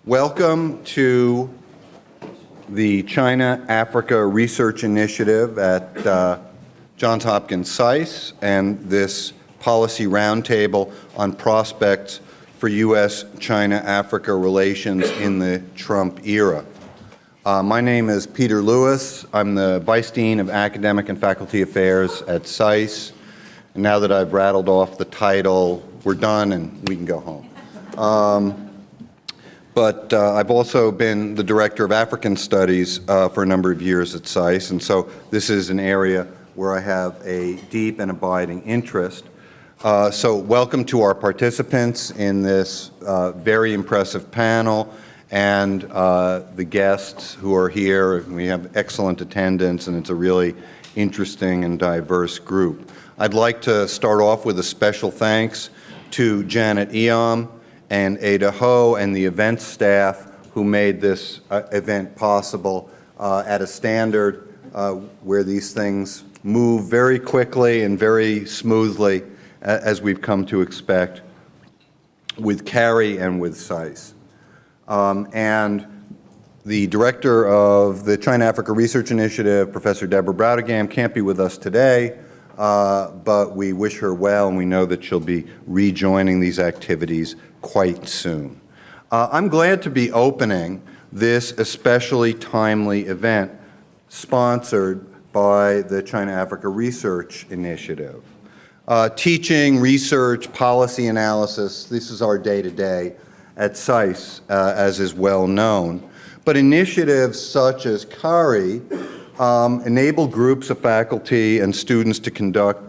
Welcome to the China-Africa Research Initiative at Johns Hopkins SAIS and this policy roundtable on prospects for U.S.-China-Africa relations in the Trump era. My name is Peter Lewis. I'm the Vice Dean of Academic and Faculty Affairs at SAIS. And now that I've rattled off the title, we're done and we can go home. But I've also been the Director of African Studies for a number of years at SAIS, and so this is an area where I have a deep and abiding interest. So welcome to our participants in this very impressive panel and the guests who are here. We have excellent attendance, and it's a really interesting and diverse group. I'd like to start off with a special thanks to Janet Eom and Ada Ho and the events staff who made this event possible at a standard where these things move very quickly and very smoothly as we've come to expect with CARI and with SAIS. And the director of the China-Africa Research Initiative, Professor Deborah Browdegam, can't be with us today, but we wish her well, and we know that she'll be rejoining these activities quite soon. I'm glad to be opening this especially timely event sponsored by the China-Africa Research Initiative. Teaching, research, policy analysis, this is our day-to-day at SAIS, as is well known. But initiatives such as CARI enable groups of faculty and students to conduct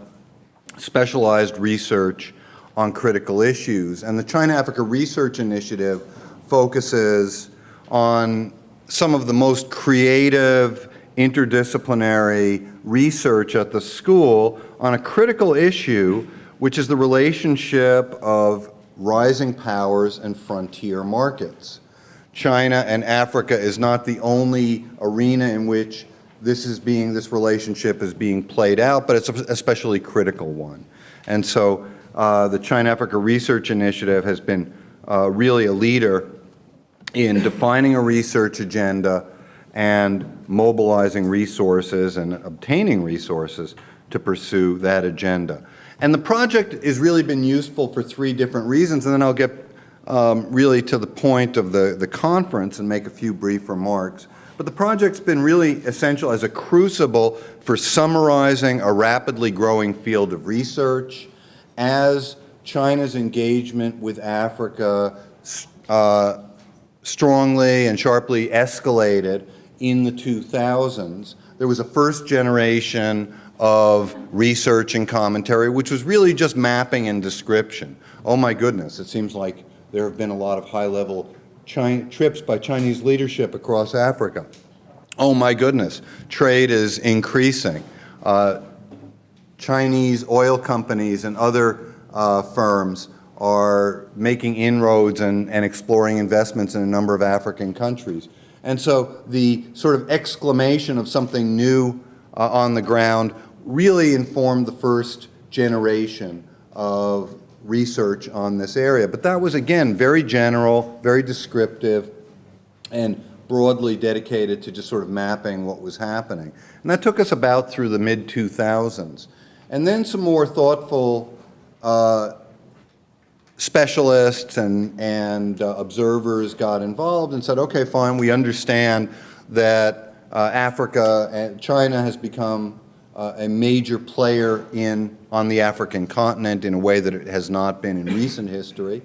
specialized research on critical issues. And the China-Africa Research Initiative focuses on some of the most creative, interdisciplinary research at the school on a critical issue, which is the relationship of rising powers and frontier markets. China and Africa is not the only arena in which this relationship is being played out, but it's an especially critical one. And so the China-Africa Research Initiative has been really a leader in defining a research agenda and mobilizing resources and obtaining resources to pursue that agenda. And the project has really been useful for three different reasons, and then I'll get really to the point of the conference and make a few brief remarks. But the project's been really essential as a crucible for summarizing a rapidly growing field of research as China's engagement with Africa strongly and sharply escalated in the 2000s. There was a first generation of research and commentary, which was really just mapping and description. Oh my goodness, it seems like there have been a lot of high-level trips by Chinese leadership across Africa. Oh my goodness, trade is increasing. Chinese oil companies and other firms are making inroads and exploring investments in a number of African countries. And so the sort of exclamation of something new on the ground really informed the first generation of research on this area. But that was, again, very general, very descriptive, and broadly dedicated to just sort of mapping what was happening. And that took us about through the mid-2000s. And then some more thoughtful specialists and observers got involved and said, okay, fine, we understand that Africa and China has become a major player on the African continent in a way that it has not been in recent history,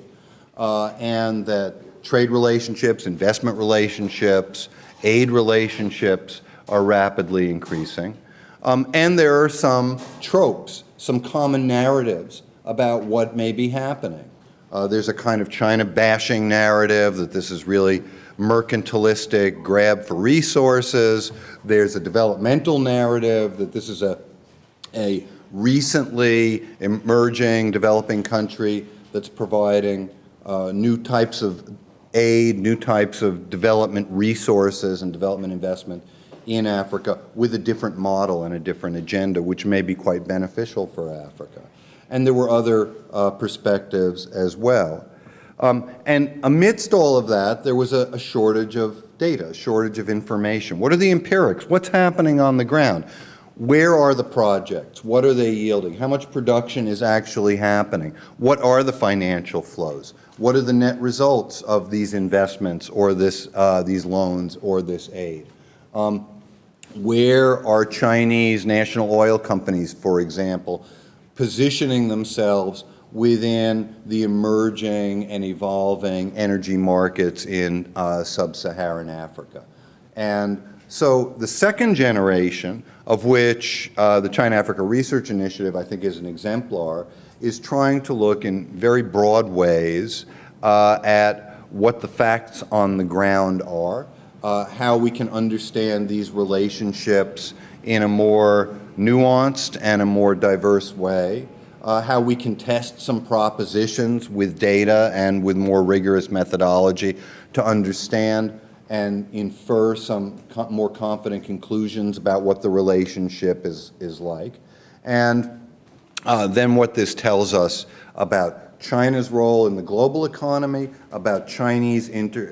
and that trade relationships, investment relationships, aid relationships are rapidly increasing. And there are some tropes, some common narratives about what may be happening. There's a kind of China-bashing narrative that this is really mercantilistic grab for resources. There's a developmental narrative that this is a recently emerging developing country that's providing new types of aid, new types of development resources and development investment in Africa with a different model and a different agenda, which may be quite beneficial for Africa. And there were other perspectives as well. And amidst all of that, there was a shortage of data, a shortage of information. What are the empirics? What's happening on the ground? Where are the projects? What are they yielding? How much production is actually happening? What are the financial flows? What are the net results of these investments or these loans or this aid? Where are Chinese national oil companies, for example, positioning themselves within the emerging and evolving energy markets in sub-Saharan Africa? And so the second generation, of which the China-Africa Research Initiative, I think, is an exemplar, is trying to look in very broad ways at what the facts on the ground are, how we can understand these relationships in a more nuanced and a more diverse way, how we can test some propositions with data and with more rigorous methodology to understand and infer some more confident conclusions about what the relationship is like. And then what this tells us about China's role in the global economy, about Chinese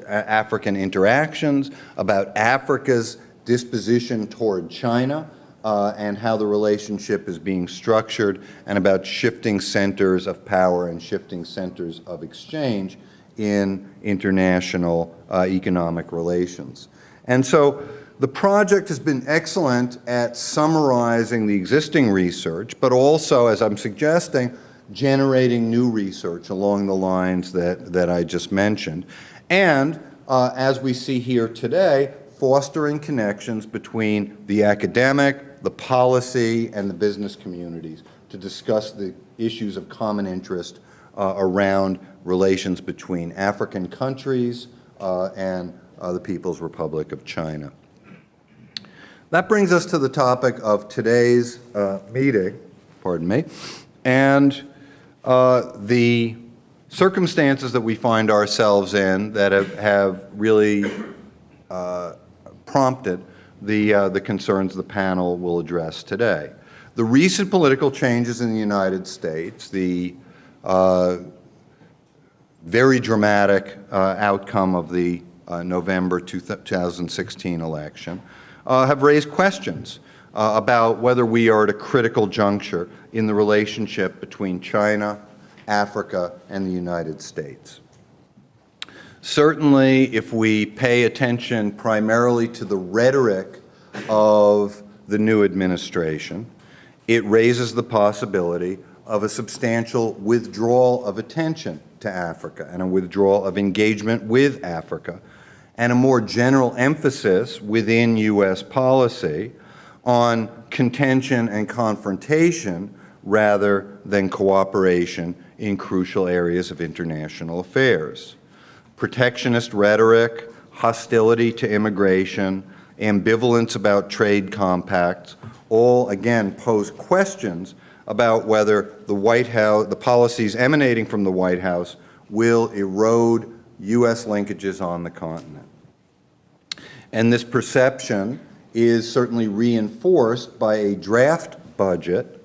African interactions, about Africa's disposition toward China, and how the relationship is being structured, and about shifting centers of power and shifting centers of exchange in international economic relations. And so the project has been excellent at summarizing the existing research, but also, as I'm suggesting, generating new research along the lines that I just mentioned. And as we see here today, fostering connections between the academic, the policy, and the business communities to discuss the issues of common interest around relations between African countries and the People's Republic of China. That brings us to the topic of today's meeting, pardon me, and the circumstances that we find ourselves in that have really prompted the concerns the panel will address today. The recent political changes in the United States, the very dramatic outcome of the November 2016 election, have raised questions about whether we are at a critical juncture in the relationship between China, Africa, and the United States. Certainly, if we pay attention primarily to the rhetoric of the new administration, it raises the possibility of a substantial withdrawal of attention to Africa and a withdrawal of engagement with Africa, and a more general emphasis within U.S. policy on contention and confrontation rather than cooperation in crucial areas of international affairs. Protectionist rhetoric, hostility to immigration, ambivalence about trade compacts, all again pose questions about whether the White House, the policies emanating from the White House, will erode U.S. linkages on the continent. And this perception is certainly reinforced by a draft budget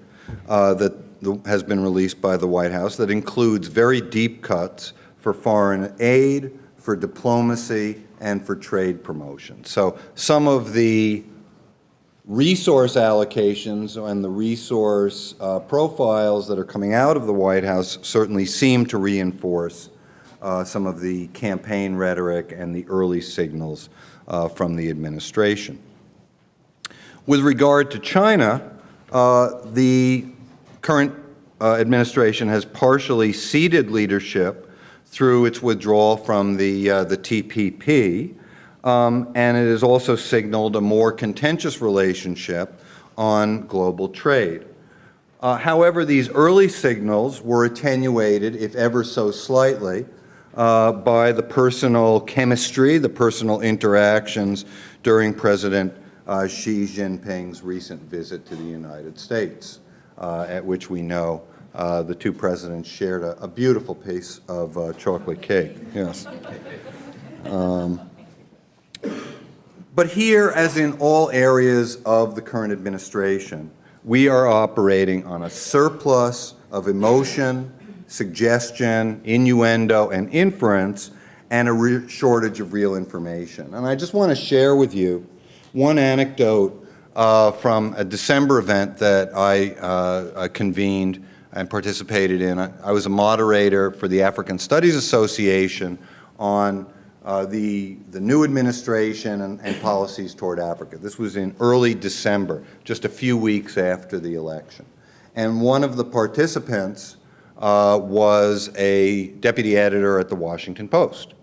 that has been released by the White House that includes very deep cuts for foreign aid, for diplomacy, and for trade promotion. So some of the resource allocations and the resource profiles that are coming out of the White House certainly seem to reinforce some of the campaign rhetoric and the early signals from the administration. With regard to China, the current administration has partially ceded leadership through its withdrawal from the TPP, and it has also signaled a more contentious relationship on global trade. However, these early signals were attenuated, if ever so slightly, by the personal chemistry, the personal interactions during President Xi Jinping's recent visit to the United States, at which we know the two presidents shared a beautiful piece of chocolate cake. Yes. But here, as in all areas of the current administration, we are operating on a surplus of emotion, suggestion, innuendo, and inference, and a shortage of real information. And I just want to share with you one anecdote from a December event that I convened and participated in. I was a moderator for the African Studies Association on the new administration and policies toward Africa. This was in early December, just a few weeks after the election. And one of the participants was a deputy editor at the Washington Post.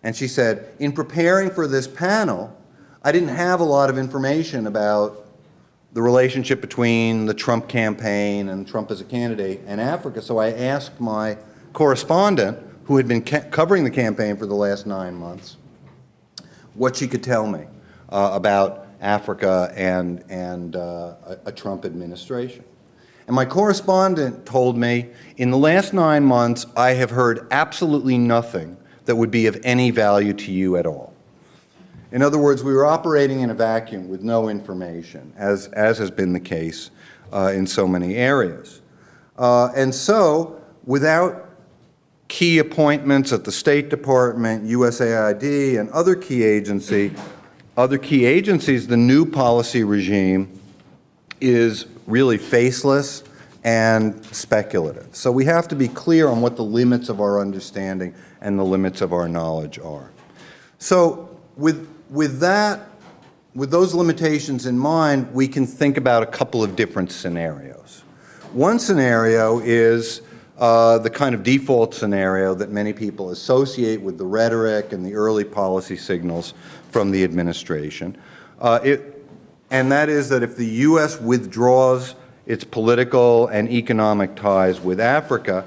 And she said, in preparing for this panel, I didn't have a lot of information about the relationship between the Trump campaign and Trump as a candidate and Africa, so I asked my correspondent, who had been covering the campaign for the last 9 months, what she could tell me about Africa and a Trump administration. And my correspondent told me, in the last 9 months, I have heard absolutely nothing that would be of any value to you at all. In other words, we were operating in a vacuum with no information, as has been the case in so many areas. And so, without key appointments at the State Department, USAID, and other key agencies, the new policy regime is really faceless and speculative. So we have to be clear on what the limits of our understanding and the limits of our knowledge are. So with those limitations in mind, we can think about a couple of different scenarios. One scenario is the kind of default scenario that many people associate with the rhetoric and the early policy signals from the administration. And that is that if the U.S. withdraws its political and economic ties with Africa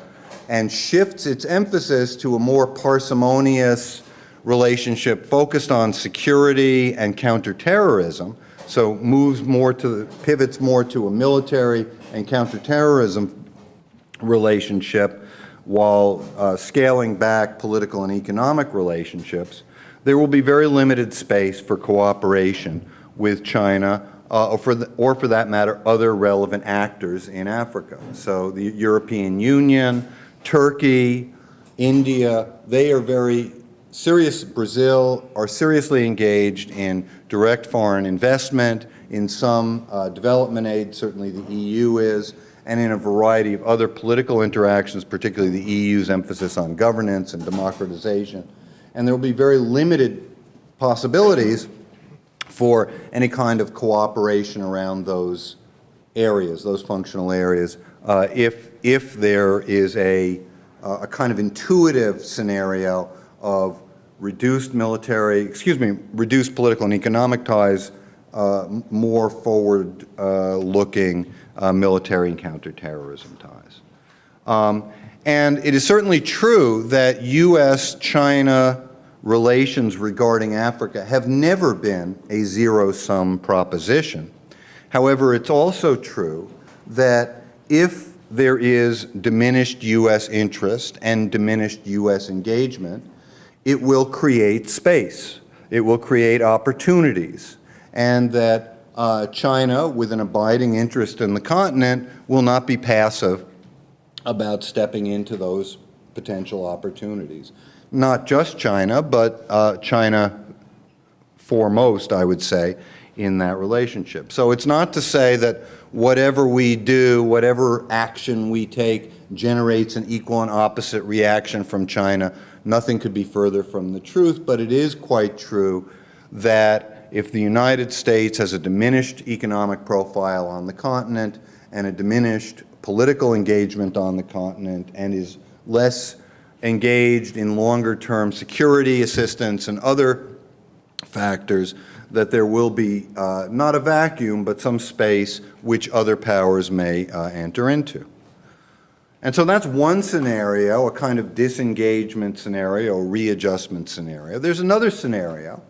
and shifts its emphasis to a more parsimonious relationship focused on security and counterterrorism, so pivots more to a military and counterterrorism relationship while scaling back political and economic relationships, there will be very limited space for cooperation with China or for that matter, other relevant actors in Africa. So the European Union, Turkey, India, they are very serious. Brazil are seriously engaged in direct foreign investment, in some development aid, certainly the EU is, and in a variety of other political interactions, particularly the EU's emphasis on governance and democratization. And there will be very limited possibilities for any kind of cooperation around those areas, those functional areas, if there is a kind of intuitive scenario of reduced political and economic ties, more forward-looking military and counterterrorism ties. And it is certainly true that U.S.-China relations regarding Africa have never been a zero-sum proposition. However, it's also true that if there is diminished U.S. interest and diminished U.S. engagement, it will create space. It will create opportunities. And that China, with an abiding interest in the continent, will not be passive about stepping into those potential opportunities. Not just China, but China foremost, I would say, in that relationship. So it's not to say that whatever we do, whatever action we take, generates an equal and opposite reaction from China. Nothing could be further from the truth, but it is quite true that if the United States has a diminished economic profile on the continent and a diminished political engagement on the continent and is less engaged in longer-term security assistance and other factors, that there will be not a vacuum, but some space which other powers may enter into. And so that's one scenario, a kind of disengagement scenario, readjustment scenario. There's another scenario,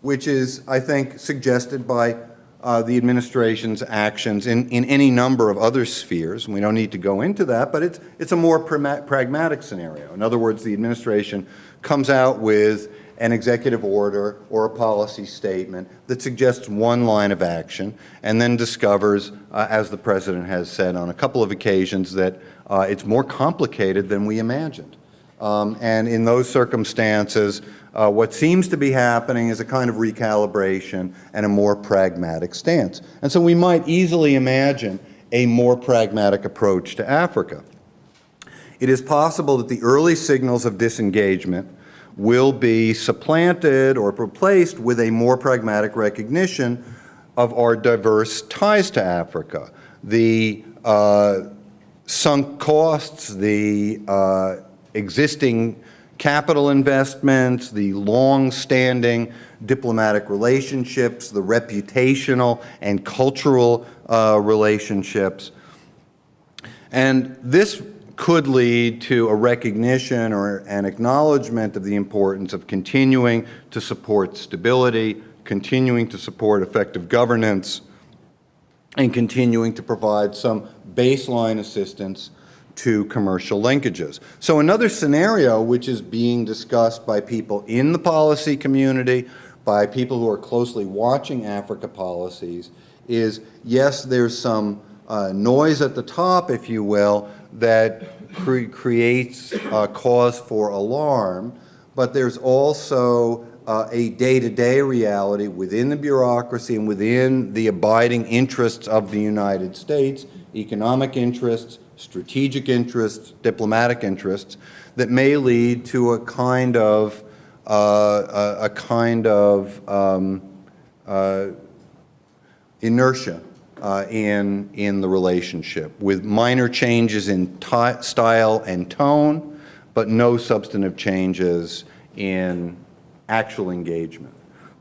which is, I think, suggested by the administration's actions in any number of other spheres, and we don't need to go into that, but it's a more pragmatic scenario. In other words, the administration comes out with an executive order or a policy statement that suggests one line of action and then discovers, as the President has said on a couple of occasions, that it's more complicated than we imagined. And in those circumstances, what seems to be happening is a kind of recalibration and a more pragmatic stance. And so we might easily imagine a more pragmatic approach to Africa. It is possible that the early signals of disengagement will be supplanted or replaced with a more pragmatic recognition of our diverse ties to Africa. The sunk costs, the existing capital investments, the long-standing diplomatic relationships, the reputational and cultural relationships. And this could lead to a recognition or an acknowledgement of the importance of continuing to support stability, continuing to support effective governance, and continuing to provide some baseline assistance to commercial linkages. So another scenario which is being discussed by people in the policy community, by people who are closely watching Africa policies, is yes, there's some noise at the top, if you will, that creates a cause for alarm, but there's also a day-to-day reality within the bureaucracy and within the abiding interests of the United States, economic interests, strategic interests, diplomatic interests, that may lead to a kind of inertia in the relationship, with minor changes in style and tone, but no substantive changes in actual engagement.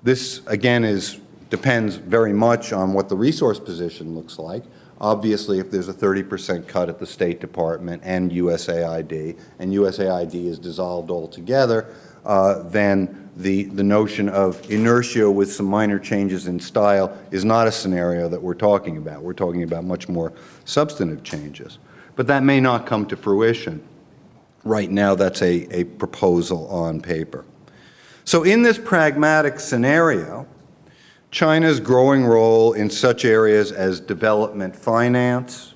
This, again, depends very much on what the resource position looks like. Obviously, if there's a 30% cut at the State Department and USAID is dissolved altogether, then the notion of inertia with some minor changes in style is not a scenario that we're talking about. We're talking about much more substantive changes. But that may not come to fruition. Right now, that's a proposal on paper. So in this pragmatic scenario, China's growing role in such areas as development finance,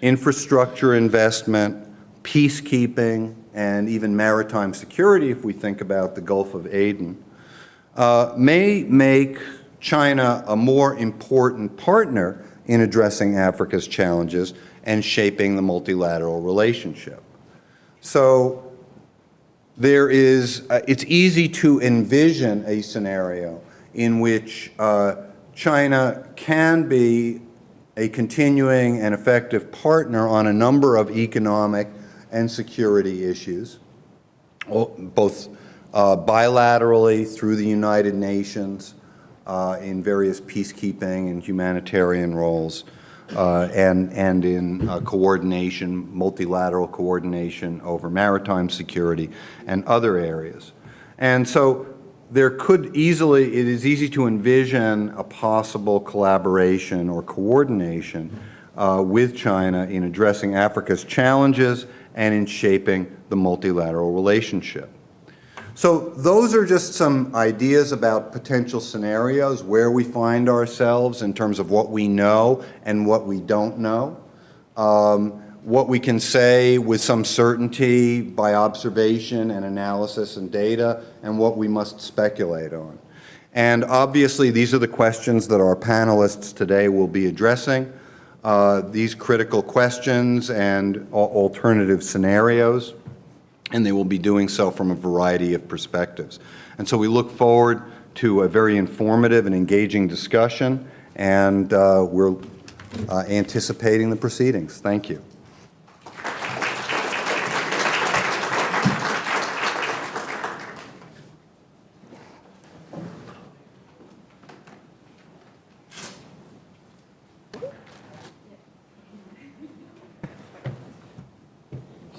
infrastructure investment, peacekeeping, and even maritime security, if we think about the Gulf of Aden, may make China a more important partner in addressing Africa's challenges and shaping the multilateral relationship. So it's easy to envision a scenario in which China can be a continuing and effective partner on a number of economic and security issues, both bilaterally through the United Nations in various peacekeeping and humanitarian roles, and in coordination, multilateral coordination over maritime security and other areas. And so it is easy to envision a possible collaboration or coordination with China in addressing Africa's challenges and in shaping the multilateral relationship. So those are just some ideas about potential scenarios, where we find ourselves in terms of what we know and what we don't know, what we can say with some certainty by observation and analysis and data, and what we must speculate on. And obviously, these are the questions that our panelists today will be addressing, these critical questions and alternative scenarios, and they will be doing so from a variety of perspectives. And so we look forward to a very informative and engaging discussion, and we're anticipating the proceedings. Thank you.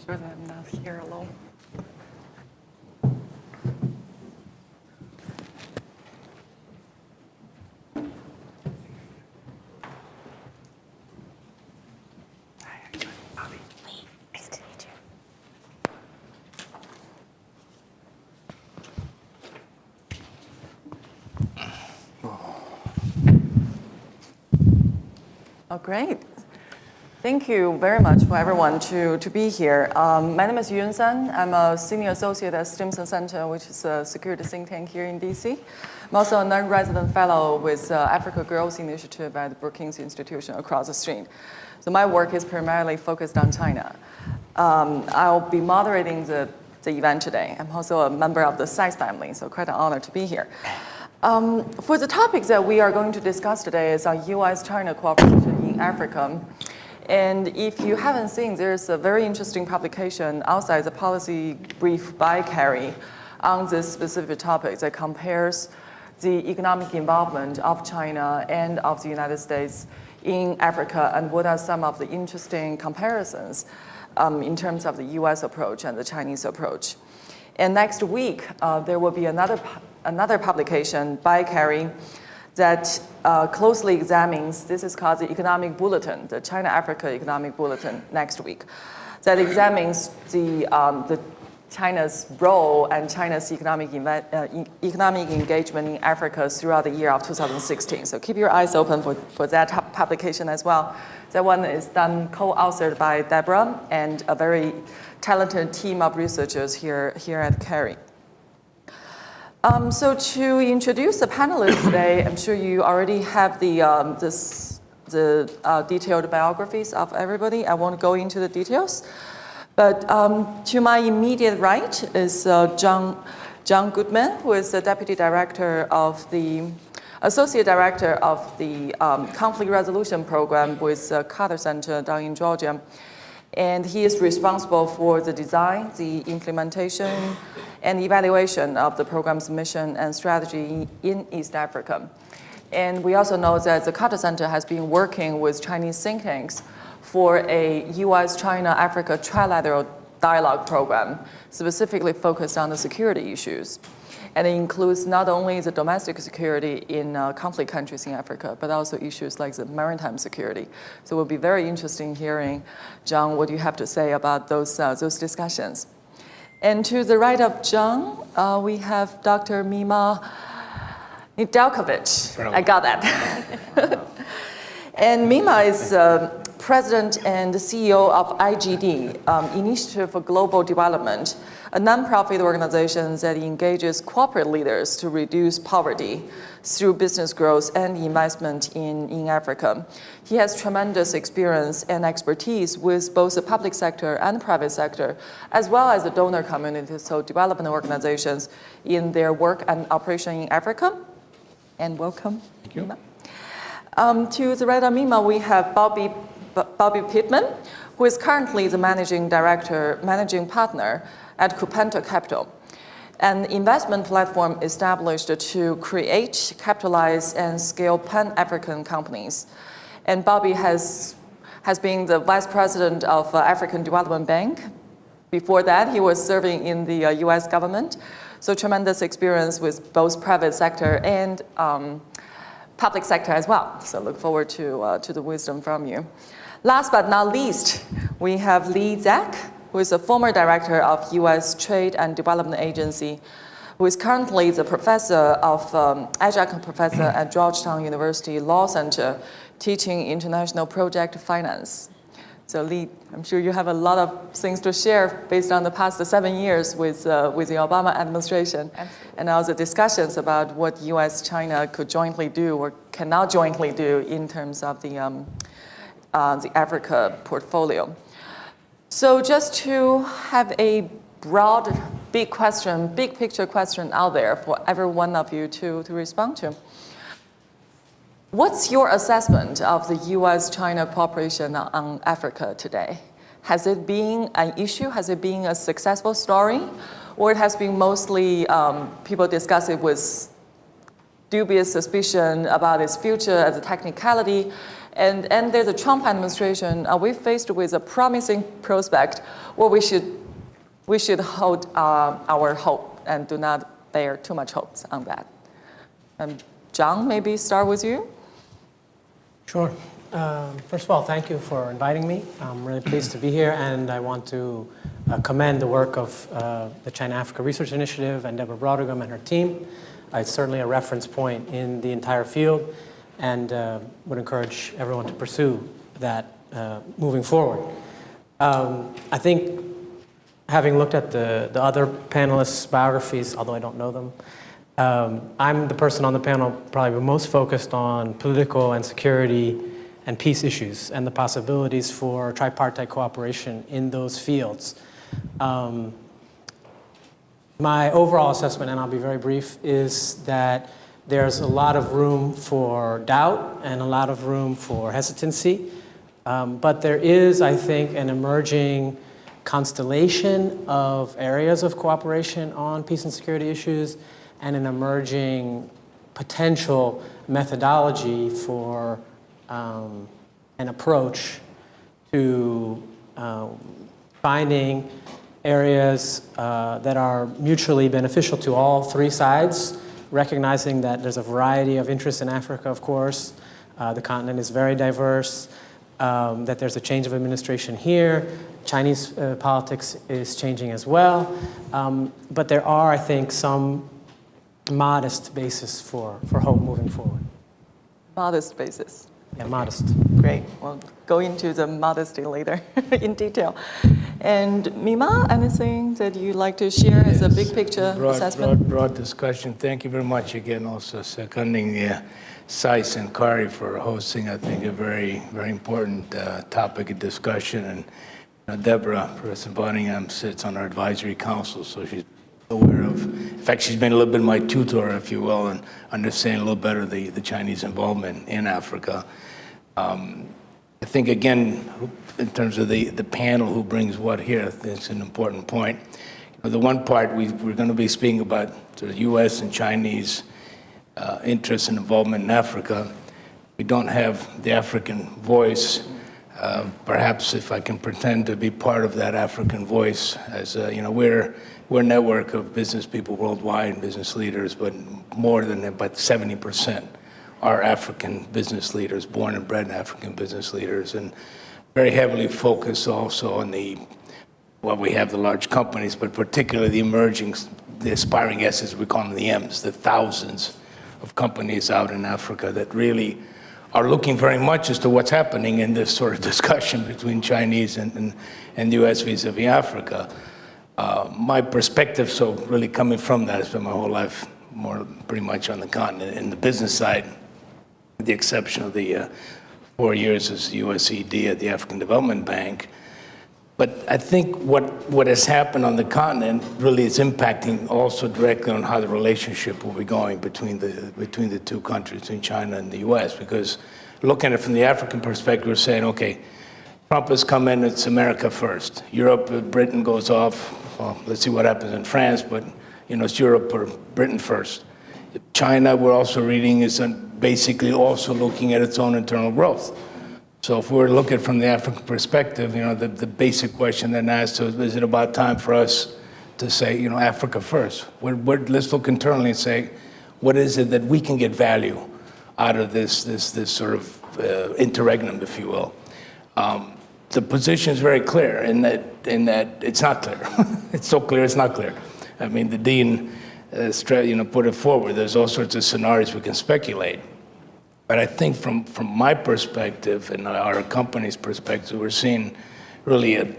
Sure that I'm not here alone. Nice to meet you. Oh, great. Thank you very much for everyone to be here. My name is Yun San. I'm a senior associate at Stimson Center, which is a security think tank here in DC. I'm also a non-resident fellow with Africa Growth Initiative at the Brookings Institution across the street. So my work is primarily focused on China. I'll be moderating the event today. I'm also a member of the SAIS family, so quite an honor to be here. For the topics that we are going to discuss today is on U.S.-China cooperation in Africa. And if you haven't seen, there's a very interesting publication outside the policy brief by Carrie on this specific topic that compares the economic involvement of China and of the United States in Africa and what are some of the interesting comparisons in terms of the US approach and the Chinese approach. And next week, there will be another publication by Carrie that closely examines, this is called the Economic Bulletin, the China-Africa Economic Bulletin next week, that examines the China's role and China's economic engagement in Africa throughout the year of 2016. So keep your eyes open for that publication as well. That one is done co-authored by Deborah and a very talented team of researchers here at Carrie. So to introduce the panelists today, I'm sure you already have the detailed biographies of everybody. I won't go into the details. But to my immediate right is John Goodman, who is the Deputy Director of the Associate Director of the Conflict Resolution Program with Carter Center down in Georgia. And he is responsible for the design, the implementation, and evaluation of the program's mission and strategy in East Africa. And we also know that the Carter Center has been working with Chinese think tanks for a US-China-Africa trilateral dialogue program, specifically focused on the security issues. And it includes not only the domestic security in conflict countries in Africa, but also issues like the maritime security. So it will be very interesting hearing, John, what you have to say about those discussions. And to the right of John, we have Dr. Mima Nedelcovych. I got that. And Mima is President and CEO of IGD, Initiative for Global Development, a nonprofit organization that engages corporate leaders to reduce poverty through business growth and investment in Africa. He has tremendous experience and expertise with both the public sector and private sector, as well as the donor community, so development organizations in their work and operation in Africa. And welcome, Thank you. Mima. To the right of Mima, we have Bobby Pittman, who is currently the managing partner at Kupanda Capital, an investment platform established to create, capitalize, and scale Pan-African companies. And Bobby has been the vice president of African Development Bank. Before that, he was serving in the US government. So tremendous experience with both private sector and public sector as well. So look forward to the wisdom from you. Last but not least, we have Leocadia Zak, who is a former director of US Trade and Development Agency, who is currently the adjunct professor at Georgetown University Law Center, teaching international project finance. So Lee, I'm sure you have a lot of things to share based on the past 7 years with the Obama administration. Absolutely. And also discussions about what US-China could jointly do or cannot jointly do in terms of the Africa portfolio. So just to have a broad, big picture question out there for every one of you to respond to. What's your assessment of the US-China cooperation on Africa today? Has it been an issue? Has it been a successful story? Or it has been mostly people discuss it with dubious suspicion about its future as a technicality? And there's a Trump administration, are we faced with a promising prospect where we should hold our hope and do not bear too much hopes on that? John, maybe start with you. Sure. First of all, thank you for inviting me. I'm really pleased to be here, and I want to commend the work of the China-Africa Research Initiative and Deborah Brodergum and her team. It's certainly a reference point in the entire field. and would encourage everyone to pursue that moving forward. I think, having looked at the other panelists' biographies, although I don't know them, I'm the person on the panel probably most focused on political and security and peace issues and the possibilities for tripartite cooperation in those fields. My overall assessment, and I'll be very brief, is that there's a lot of room for doubt and a lot of room for hesitancy. But there is, I think, an emerging constellation of areas of cooperation on peace and security issues and an emerging potential methodology for an approach to finding areas that are mutually beneficial to all three sides, recognizing that there's a variety of interests in Africa, of course. The continent is very diverse, that there's a change of administration here. Chinese politics is changing as well. But there are, I think, some modest basis for hope moving forward. Modest basis. Yeah, modest. Great. We'll go into the modesty later in detail. And Mima, anything that you'd like to share as a big picture assessment? Broad discussion. Thank you very much again, also seconding the SAIS and Kari for hosting, I think, a very, very important topic of discussion. And Deborah, Professor Bonningham, sits on our advisory council, so she's aware of, in fact, she's been a little bit my tutor, if you will, and understanding a little better the Chinese involvement in Africa. I think, again, in terms of the panel, who brings what here, it's an important point. The one part we're going to be speaking about the U.S. and Chinese interest and involvement in Africa. We don't have the African voice. Perhaps if I can pretend to be part of that African voice, as we're a network of business people worldwide, business leaders, but more than about 70% are African business leaders, born and bred African business leaders, and very heavily focused also on we have the large companies, but particularly the emerging, the aspiring S's, we call them the M's, the thousands of companies out in Africa that really are looking very much as to what's happening in this sort of discussion between Chinese and the U.S. vis-a-vis Africa. My perspective, so really coming from that, I spent my whole life more pretty much on the continent in the business side, with the exception of the 4 years as USED at the African Development Bank. But I think what has happened on the continent really is impacting also directly on how the relationship will be going between the two countries, between China and the U.S. Because looking at it from the African perspective, we're saying, okay, Trump has come in, it's America first. Europe, Britain goes off. Well, let's see what happens in France, but it's Europe or Britain first. China, we're also reading, is basically also looking at its own internal growth. So if we're looking from the African perspective, the basic question then asked is it about time for us to say, Africa first? Let's look internally and say, what is it that we can get value out of this sort of interregnum, if you will? The position is very clear in that it's not clear. It's so clear, it's not clear. I mean, the dean, put it forward. There's all sorts of scenarios we can speculate. But I think from my perspective and our company's perspective, we're seeing really on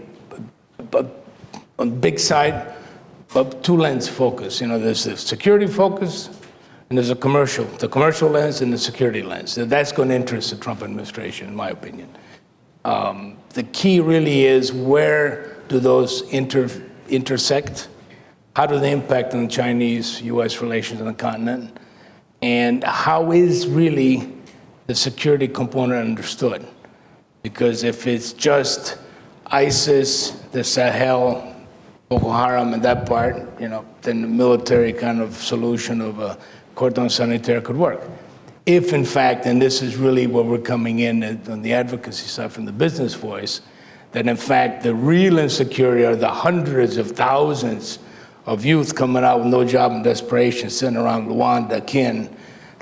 the big side, two lens focus. There's the security focus and there's the commercial lens and the security lens. That's going to interest the Trump administration, in my opinion. The key really is, where do those intersect? How do they impact on Chinese-U.S. relations on the continent? And how is really the security component understood? Because if it's just ISIS, the Sahel, Boko Haram, and that part, then the military kind of solution of a cordon sanitaire could work. If, in fact, and this is really where we're coming in on the advocacy side from the business voice, that in fact the real insecurity are the hundreds of thousands of youth coming out with no job and desperation, sitting around Luanda, Kin,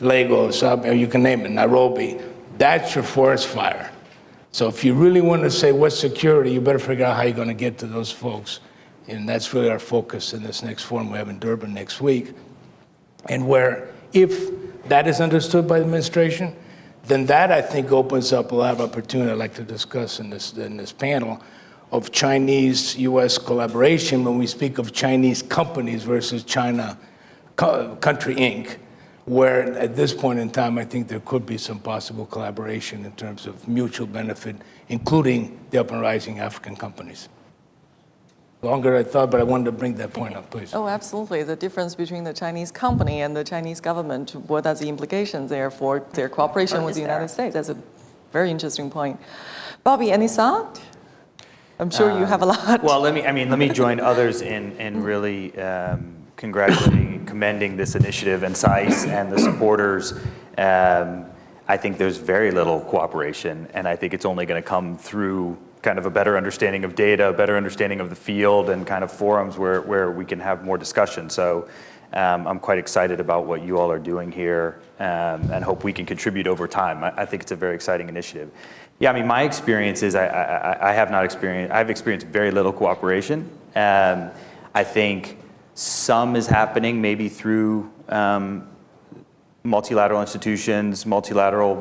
Lagos, you can name it, Nairobi. That's your forest fire. So if you really want to say what's security, you better figure out how you're going to get to those folks. And that's really our focus in this next forum we have in Durban next week. And where, if that is understood by the administration, then that, I think, opens up a lot of opportunity I'd like to discuss in this panel of Chinese-U.S. collaboration when we speak of Chinese companies versus China Country Inc., where at this point in time, I think there could be some possible collaboration in terms of mutual benefit, including the up and rising African companies. Longer than I thought, but I wanted to bring that point up, please. Oh, absolutely. The difference between the Chinese company and the Chinese government, what are the implications there for their cooperation with the United States? That's a very interesting point. Bobby, any thought? I'm sure you have a lot. Well, let me join others in really congratulating and commending this initiative and SAIS and the supporters. I think there's very little cooperation, and I think it's only going to come through kind of a better understanding of data, a better understanding of the field, and kind of forums where we can have more discussion. So I'm quite excited about what you all are doing here, and hope we can contribute over time. I think it's a very exciting initiative. Yeah, I mean, my experience is I've experienced very little cooperation. I think some is happening maybe through multilateral institutions, multilateral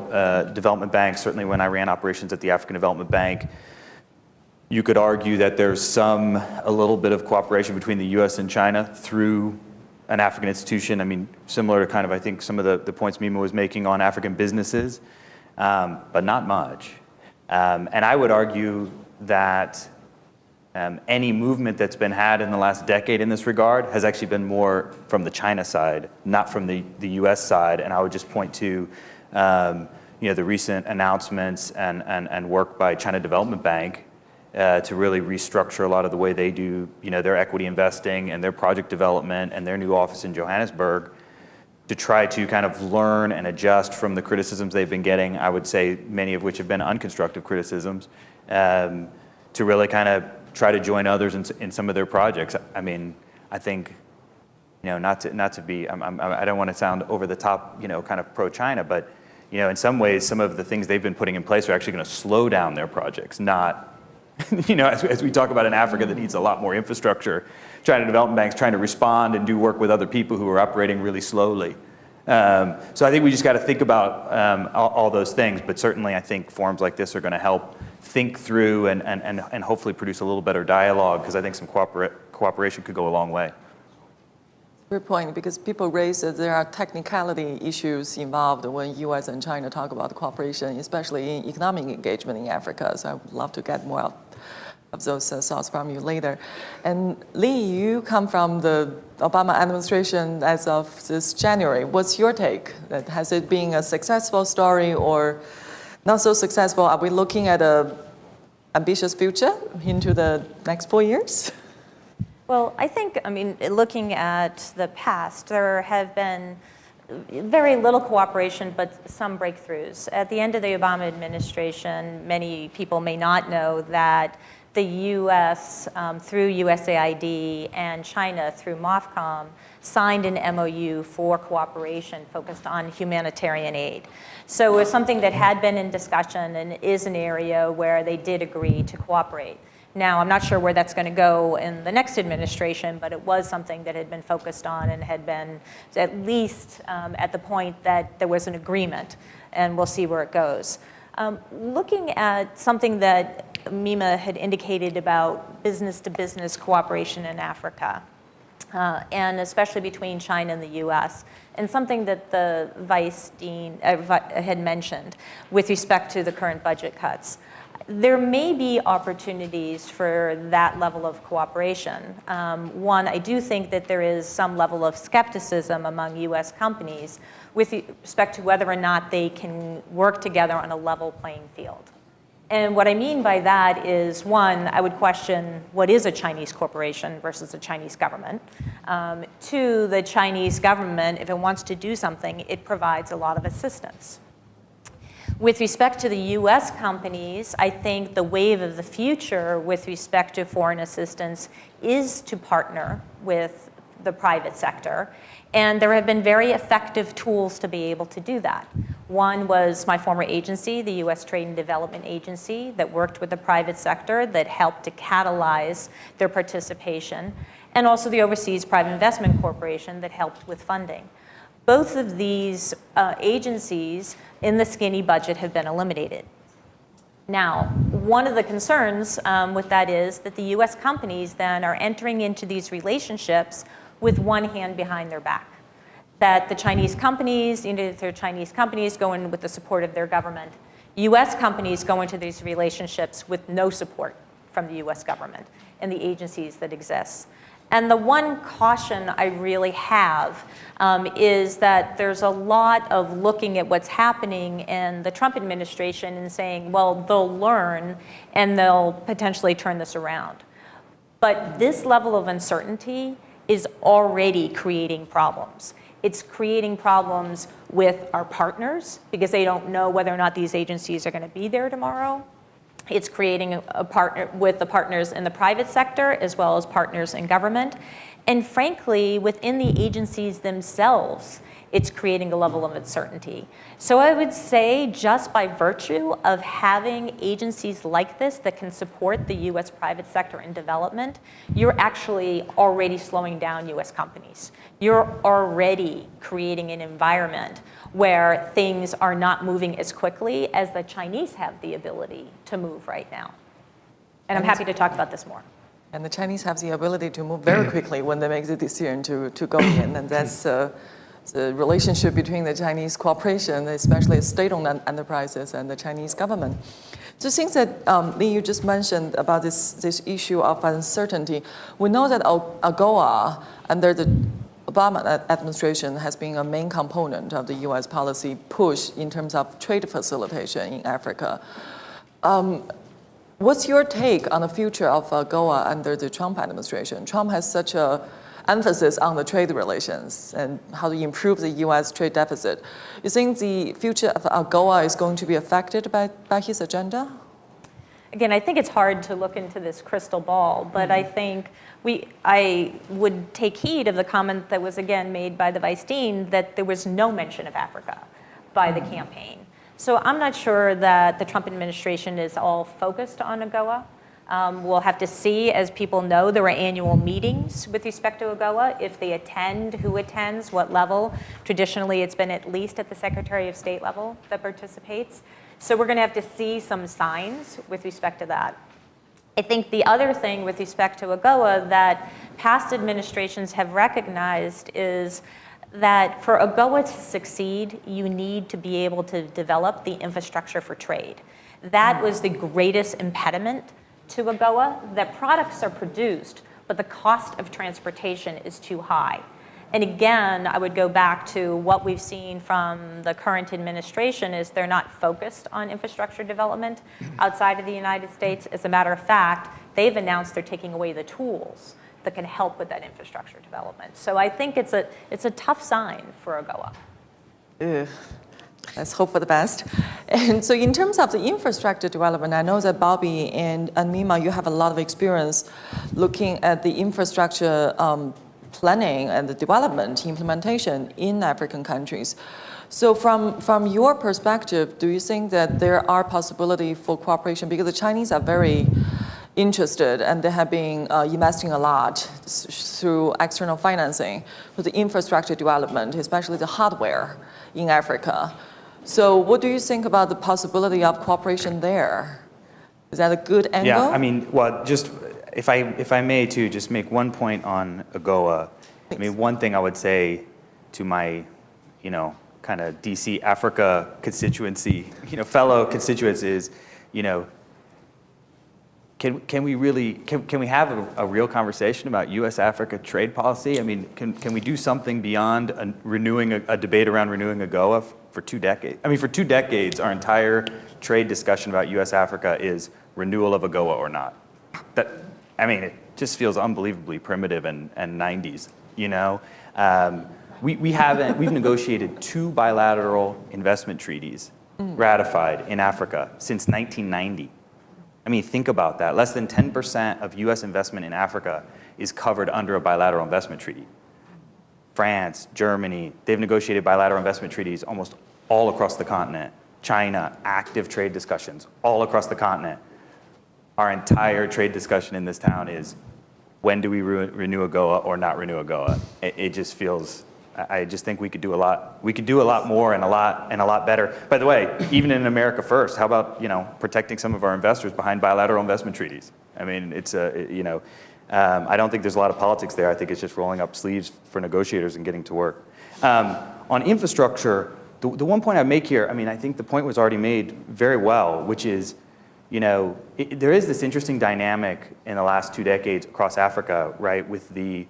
development banks. Certainly when I ran operations at the African Development Bank, you could argue that there's a little bit of cooperation between the US and China through an African institution. I mean, similar to kind of, I think, some of the points Mima was making on African businesses, but not much. And I would argue that any movement that's been had in the last decade in this regard has actually been more from the China side, not from the US side. And I would just point to the recent announcements and work by China Development Bank to really restructure a lot of the way they do their equity investing and their project development and their new office in Johannesburg, to try to kind of learn and adjust from the criticisms they've been getting, I would say many of which have been unconstructive criticisms, to really kind of try to join others in some of their projects. I mean, I think, not to be, I don't want to sound over the top, kind of pro-China, but, in some ways, some of the things they've been putting in place are actually going to slow down their projects, not, as we talk about in Africa that needs a lot more infrastructure, China Development Bank's trying to respond and do work with other people who are operating really slowly. So I think we just got to think about all those things, but certainly I think forums like this are going to help think through and hopefully produce a little better dialogue, because I think some cooperation could go a long way. Good point, because people raise that there are technicality issues involved when US and China talk about cooperation, especially in economic engagement in Africa. So I would love to get more of those thoughts from you later. And Lee, you come from the Obama administration as of this January. What's your take? Has it been a successful story or not so successful? Are we looking at an ambitious future into the next 4 years? Well, I think, looking at the past, there have been very little cooperation, but some breakthroughs. At the end of the Obama administration, many people may not know that the U.S. Through USAID and China through MOFCOM signed an MOU for cooperation focused on humanitarian aid. So it was something that had been in discussion and is an area where they did agree to cooperate. Now, I'm not sure where that's going to go in the next administration, but it was something that had been focused on and had been at least at the point that there was an agreement, and we'll see where it goes. Looking at something that Mima had indicated about business-to-business cooperation in Africa, and especially between China and the U.S., and something that the Vice Dean had mentioned with respect to the current budget cuts. There may be opportunities for that level of cooperation. One, I do think that there is some level of skepticism among U.S. companies with respect to whether or not they can work together on a level playing field. And what I mean by that is, one, I would question what is a Chinese corporation versus a Chinese government. Two, the Chinese government, if it wants to do something, it provides a lot of assistance. With respect to the U.S. companies, I think the wave of the future with respect to foreign assistance is to partner with the private sector. And there have been very effective tools to be able to do that. One was my former agency, the U.S. Trade and Development Agency, that worked with the private sector that helped to catalyze their participation, and also the Overseas Private Investment Corporation that helped with funding. both of these agencies in the skinny budget have been eliminated. Now, one of the concerns with that is that the US companies then are entering into these relationships with one hand behind their back. That the Chinese companies, if they're Chinese companies, go in with the support of their government. US companies go into these relationships with no support from the US government and the agencies that exist. And the one caution I really have is that there's a lot of looking at what's happening in the Trump administration and saying, well, they'll learn and they'll potentially turn this around. But this level of uncertainty is already creating problems. It's creating problems with our partners because they don't know whether or not these agencies are going to be there tomorrow. It's creating a partner with the partners in the private sector as well as partners in government. And frankly, within the agencies themselves, it's creating a level of uncertainty. So I would say just by virtue of having agencies like this that can support the US private sector in development, you're actually already slowing down US companies. You're already creating an environment where things are not moving as quickly as the Chinese have the ability to move right now. And I'm happy to talk about this more. And the Chinese have the ability to move very quickly when they make the decision to go in, and that's the relationship between the Chinese cooperation, especially state-owned enterprises and the Chinese government. So things that Lee, you just mentioned about this issue of uncertainty, we know that AGOA under the Obama administration has been a main component of the US policy push in terms of trade facilitation in Africa. What's your take on the future of AGOA under the Trump administration? Trump has such a emphasis on the trade relations and how to improve the US trade deficit. You think the future of AGOA is going to be affected by his agenda? Again, I think it's hard to look into this crystal ball, but I think I would take heed of the comment that was again made by the Vice Dean that there was no mention of Africa by the campaign. So I'm not sure that the Trump administration is all focused on AGOA. We'll have to see, as people know, there are annual meetings with respect to AGOA. If they attend, who attends, what level. Traditionally, it's been at least at the Secretary of State level that participates. So we're going to have to see some signs with respect to that. I think the other thing with respect to AGOA that past administrations have recognized is that for AGOA to succeed, you need to be able to develop the infrastructure for trade. That was the greatest impediment to AGOA, that products are produced, but the cost of transportation is too high. And again, I would go back to what we've seen from the current administration is they're not focused on infrastructure development outside of the United States. As a matter of fact, they've announced they're taking away the tools that can help with that infrastructure development. So I think it's a tough sign for AGOA. Let's hope for the best. And so in terms of the infrastructure development, I know that Bobby and Mima, you have a lot of experience looking at the infrastructure planning and the development, implementation in African countries. So from your perspective, do you think that there are possibilities for cooperation? Because the Chinese are very interested and they have been investing a lot through external financing for the infrastructure development, especially the hardware in Africa. So what do you think about the possibility of cooperation there? Is that a good angle? Yeah, I mean, well, just if I may too, just make one point on AGOA. I mean, one thing I would say to my, kind of DC Africa constituency, fellow constituents is, can we have a real conversation about U.S.-Africa trade policy? I mean, can we do something beyond renewing a debate around renewing AGOA for 2 decades? I mean, for 2 decades, our entire trade discussion about U.S.-Africa is renewal of AGOA or not. It just feels unbelievably primitive and 90s, We've negotiated 2 bilateral investment treaties ratified in Africa since 1990. I mean, think about that. Less than 10% of US investment in Africa is covered under a bilateral investment treaty. France, Germany, they've negotiated bilateral investment treaties almost all across the continent. China, active trade discussions all across the continent. Our entire trade discussion in this town is when do we renew AGOA or not renew AGOA? It just feels, I just think we could do a lot. We could do a lot more and a lot better. By the way, even in America First, how about protecting some of our investors behind bilateral investment treaties? I mean, it's I don't think there's a lot of politics there. I think it's just rolling up sleeves for negotiators and getting to work. On infrastructure, the one point I make here, I mean, I think the point was already made very well, which is, there is this interesting dynamic in the last 2 decades across Africa, right, with the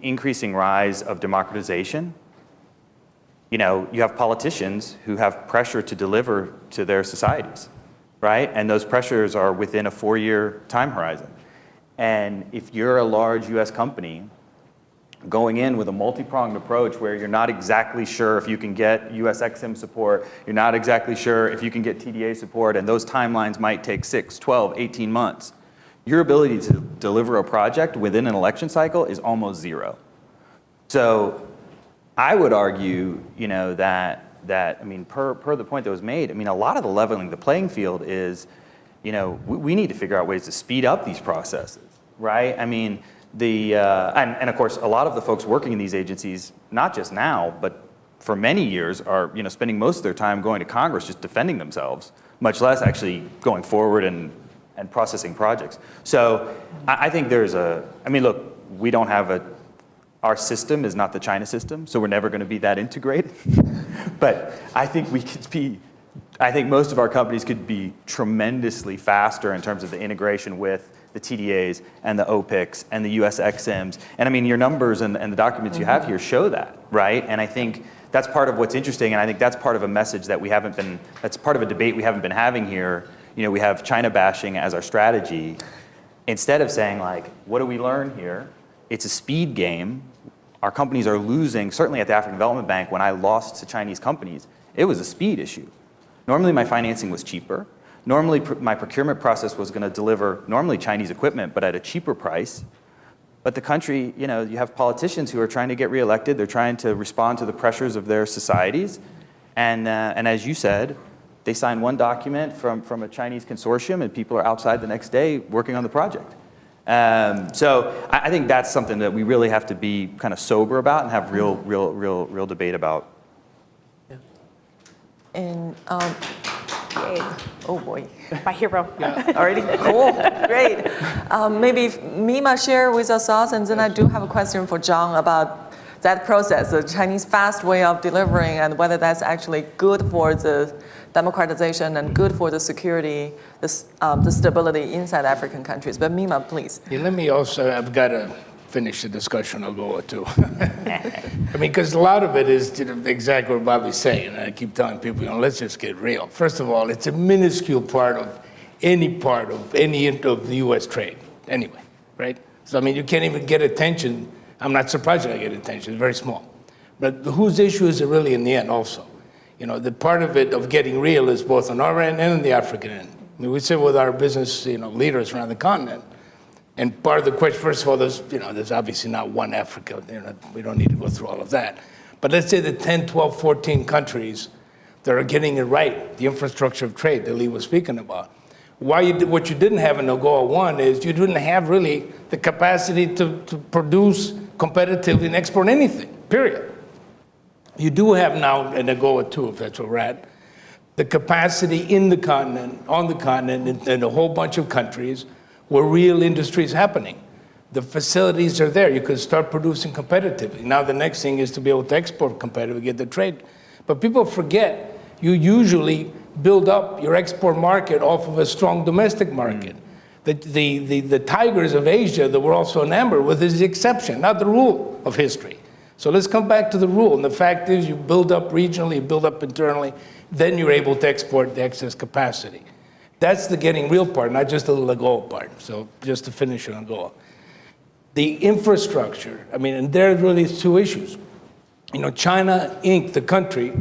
increasing rise of democratization. You have politicians who have pressure to deliver to their societies, right? And those pressures are within a 4-year time horizon. And if you're a large US company going in with a multi-pronged approach where you're not exactly sure if you can get US EXIM support, you're not exactly sure if you can get TDA support, and those timelines might take 6, 12, 18 months, your ability to deliver a project within an election cycle is almost zero. So I would argue, that I mean, per the point that was made, I mean, a lot of the leveling the playing field is, we need to figure out ways to speed up these processes, right? I mean, and of course, a lot of the folks working in these agencies, not just now, but for many years, are spending most of their time going to Congress just defending themselves, much less actually going forward and processing projects. So I think look, we don't have our system is not the China system, so we're never going to be that integrated. But I think most of our companies could be tremendously faster in terms of the integration with the TDAs and the OPICs and the US EXIMs. And I mean, your numbers and the documents you have here show that, right? And I think that's part of what's interesting, and I think that's part of a message that that's part of a debate we haven't been having here. We have China bashing as our strategy. Instead of saying, like, what do we learn here? It's a speed game. Our companies are losing, certainly at the African Development Bank, when I lost to Chinese companies, it was a speed issue. Normally my financing was cheaper. Normally my procurement process was going to deliver normally Chinese equipment, but at a cheaper price. But the country, you have politicians who are trying to get reelected. They're trying to respond to the pressures of their societies. And as you said, they sign one document from a Chinese consortium, and people are outside the next day working on the project. So I think that's something that we really have to be kind of sober about and have real debate about. Yeah. And oh boy, My hero. already cool, great. Maybe Mima share with us thoughts, and then I do have a question for John about that process, the Chinese fast way of delivering, and whether that's actually good for the democratization and good for the security, the stability inside African countries. But Mima, please. Yeah, let me also, I've got to finish the discussion on Goa too. I mean, because a lot of it is exactly what Bobby's saying. And I keep telling people, let's just get real. First of all, it's a minuscule part of any of the U.S. trade anyway, right? So, I mean, you can't even get attention. I'm not surprised you don't get attention. It's very small. But whose issue is it really in the end also? The part of it of getting real is both on our end and on the African end. I mean, we sit with our business, leaders around the continent. And part of the question, first of all, there's obviously not one Africa. We don't need to go through all of that. But let's say the 10, 12, 14 countries that are getting it right, the infrastructure of trade that Lee was speaking about. What you didn't have in AGOA 1 is you didn't have really the capacity to produce competitively and export anything, period. You do have now in AGOA 2, if that's where we're at, the capacity in the continent, on the continent, in a whole bunch of countries where real industry is happening. The facilities are there. You can start producing competitively. Now the next thing is to be able to export competitively, get the trade. But people forget, you usually build up your export market off of a strong domestic market. The tigers of Asia that we're also enamored with is the exception, not the rule of history. So let's come back to the rule. And the fact is you build up regionally, you build up internally, then you're able to export the excess capacity. That's the getting real part, not just the AGOA part. So just to finish on AGOA. The infrastructure, I mean, and there really is two issues. China Inc., the country,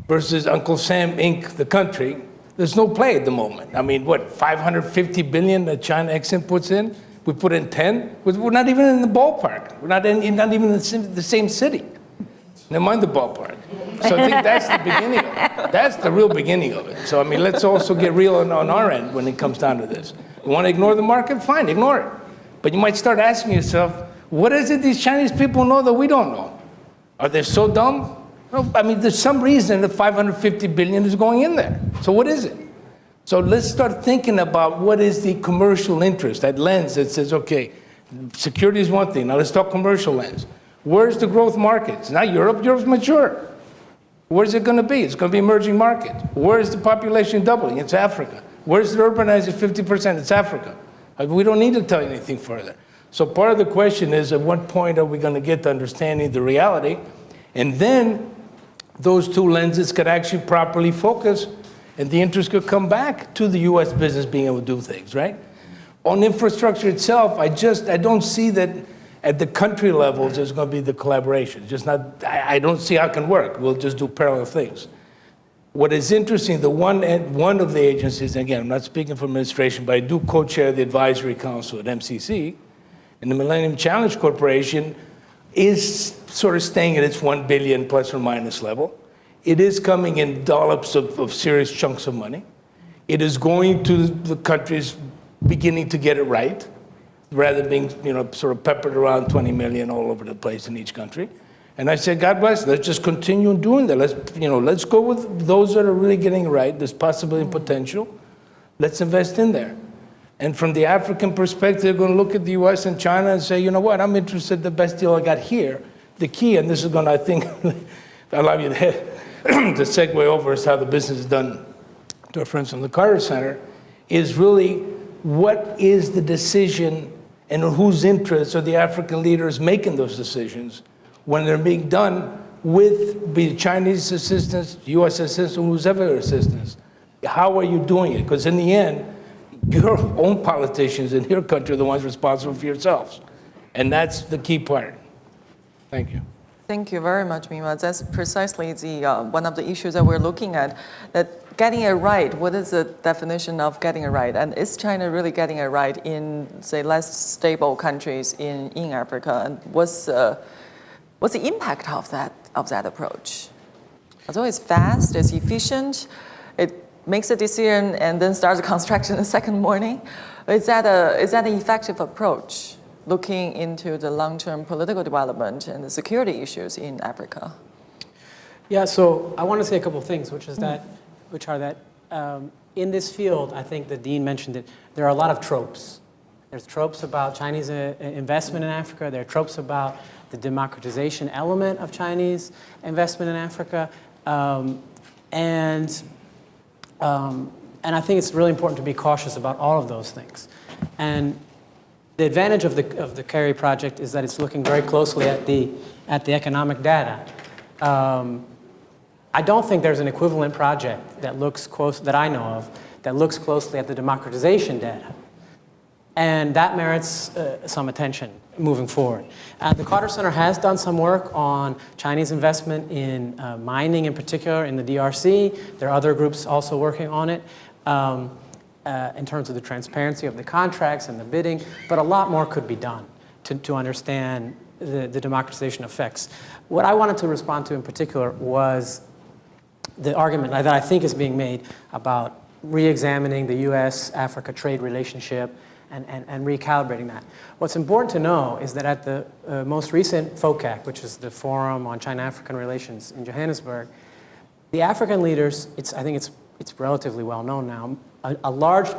versus Uncle Sam Inc., the country, there's no play at the moment. I mean, what, 550 billion that China EXIM puts in? We put in 10? We're not even in the ballpark. We're not even in the same city. Never mind the ballpark. So I think that's the beginning of it. That's the real beginning of it. So, I mean, let's also get real on our end when it comes down to this. You want to ignore the market? Fine, ignore it. But you might start asking yourself, what is it these Chinese people know that we don't know? Are they so dumb? No, I mean, there's some reason that 550 billion is going in there. So what is it? So let's start thinking about what is the commercial interest, that lens that says, okay, security is one thing. Now let's talk commercial lens. Where's the growth markets? Not Europe. Europe's mature. Where's it going to be? It's going to be emerging markets. Where's the population doubling? It's Africa. Where's the urbanizing 50%? It's Africa. We don't need to tell you anything further. So part of the question is, at what point are we going to get to understanding the reality? And then those two lenses could actually properly focus, and the interest could come back to the U.S. business being able to do things, right? On infrastructure itself, I don't see that at the country levels there's going to be the collaboration. Just not, I don't see how it can work. We'll just do parallel things. What is interesting, one of the agencies, and again, I'm not speaking for administration, but I do co-chair the advisory council at MCC, and the Millennium Challenge Corporation is sort of staying at its 1 billion plus or minus level. It is coming in dollops of serious chunks of money. It is going to the countries beginning to get it right, rather than being sort of peppered around 20 million all over the place in each country. And I said, God bless, let's just continue doing that. Let's go with those that are really getting it right. There's possibility and potential. Let's invest in there. And from the African perspective, they're going to look at the US and China and say, you know what, I'm interested, the best deal I got here. The key, and this is going to, I think, allow you to segue over as how the business is done to our friends from the Carter Center, is really what is the decision and whose interests are the African leaders making those decisions when they're being done with be it Chinese assistance, US assistance, or whoever assistance. How are you doing it? Because in the end, your own politicians in your country are the ones responsible for yourselves. And that's the key part. Thank you. Thank you very much, Mima. That's precisely one of the issues that we're looking at, that getting it right, what is the definition of getting it right? And is China really getting it right in, say, less stable countries in Africa? And what's the impact of that approach? Although it's fast, it's efficient, it makes a decision and then starts the construction the second morning. Is that an effective approach, looking into the long-term political development and the security issues in Africa? Yeah, so I want to say a couple of things, which are that in this field, I think the Dean mentioned it, there are a lot of tropes. There's tropes about Chinese investment in Africa. There are tropes about the democratization element of Chinese investment in Africa. And I think it's really important to be cautious about all of those things. And the advantage of the Kerry project is that it's looking very closely at the economic data. I don't think there's an equivalent project that looks close, that I know of, that looks closely at the democratization data. And that merits some attention moving forward. The Carter Center has done some work on Chinese investment in mining in particular in the DRC. There are other groups also working on it in terms of the transparency of the contracts and the bidding, but a lot more could be done to understand the democratization effects. What I wanted to respond to in particular was the argument that I think is being made about re-examining the US-Africa trade relationship and recalibrating that. What's important to know is that at the most recent FOCAC, which is the Forum on China-African Relations in Johannesburg, the African leaders, I think it's relatively well known now, a large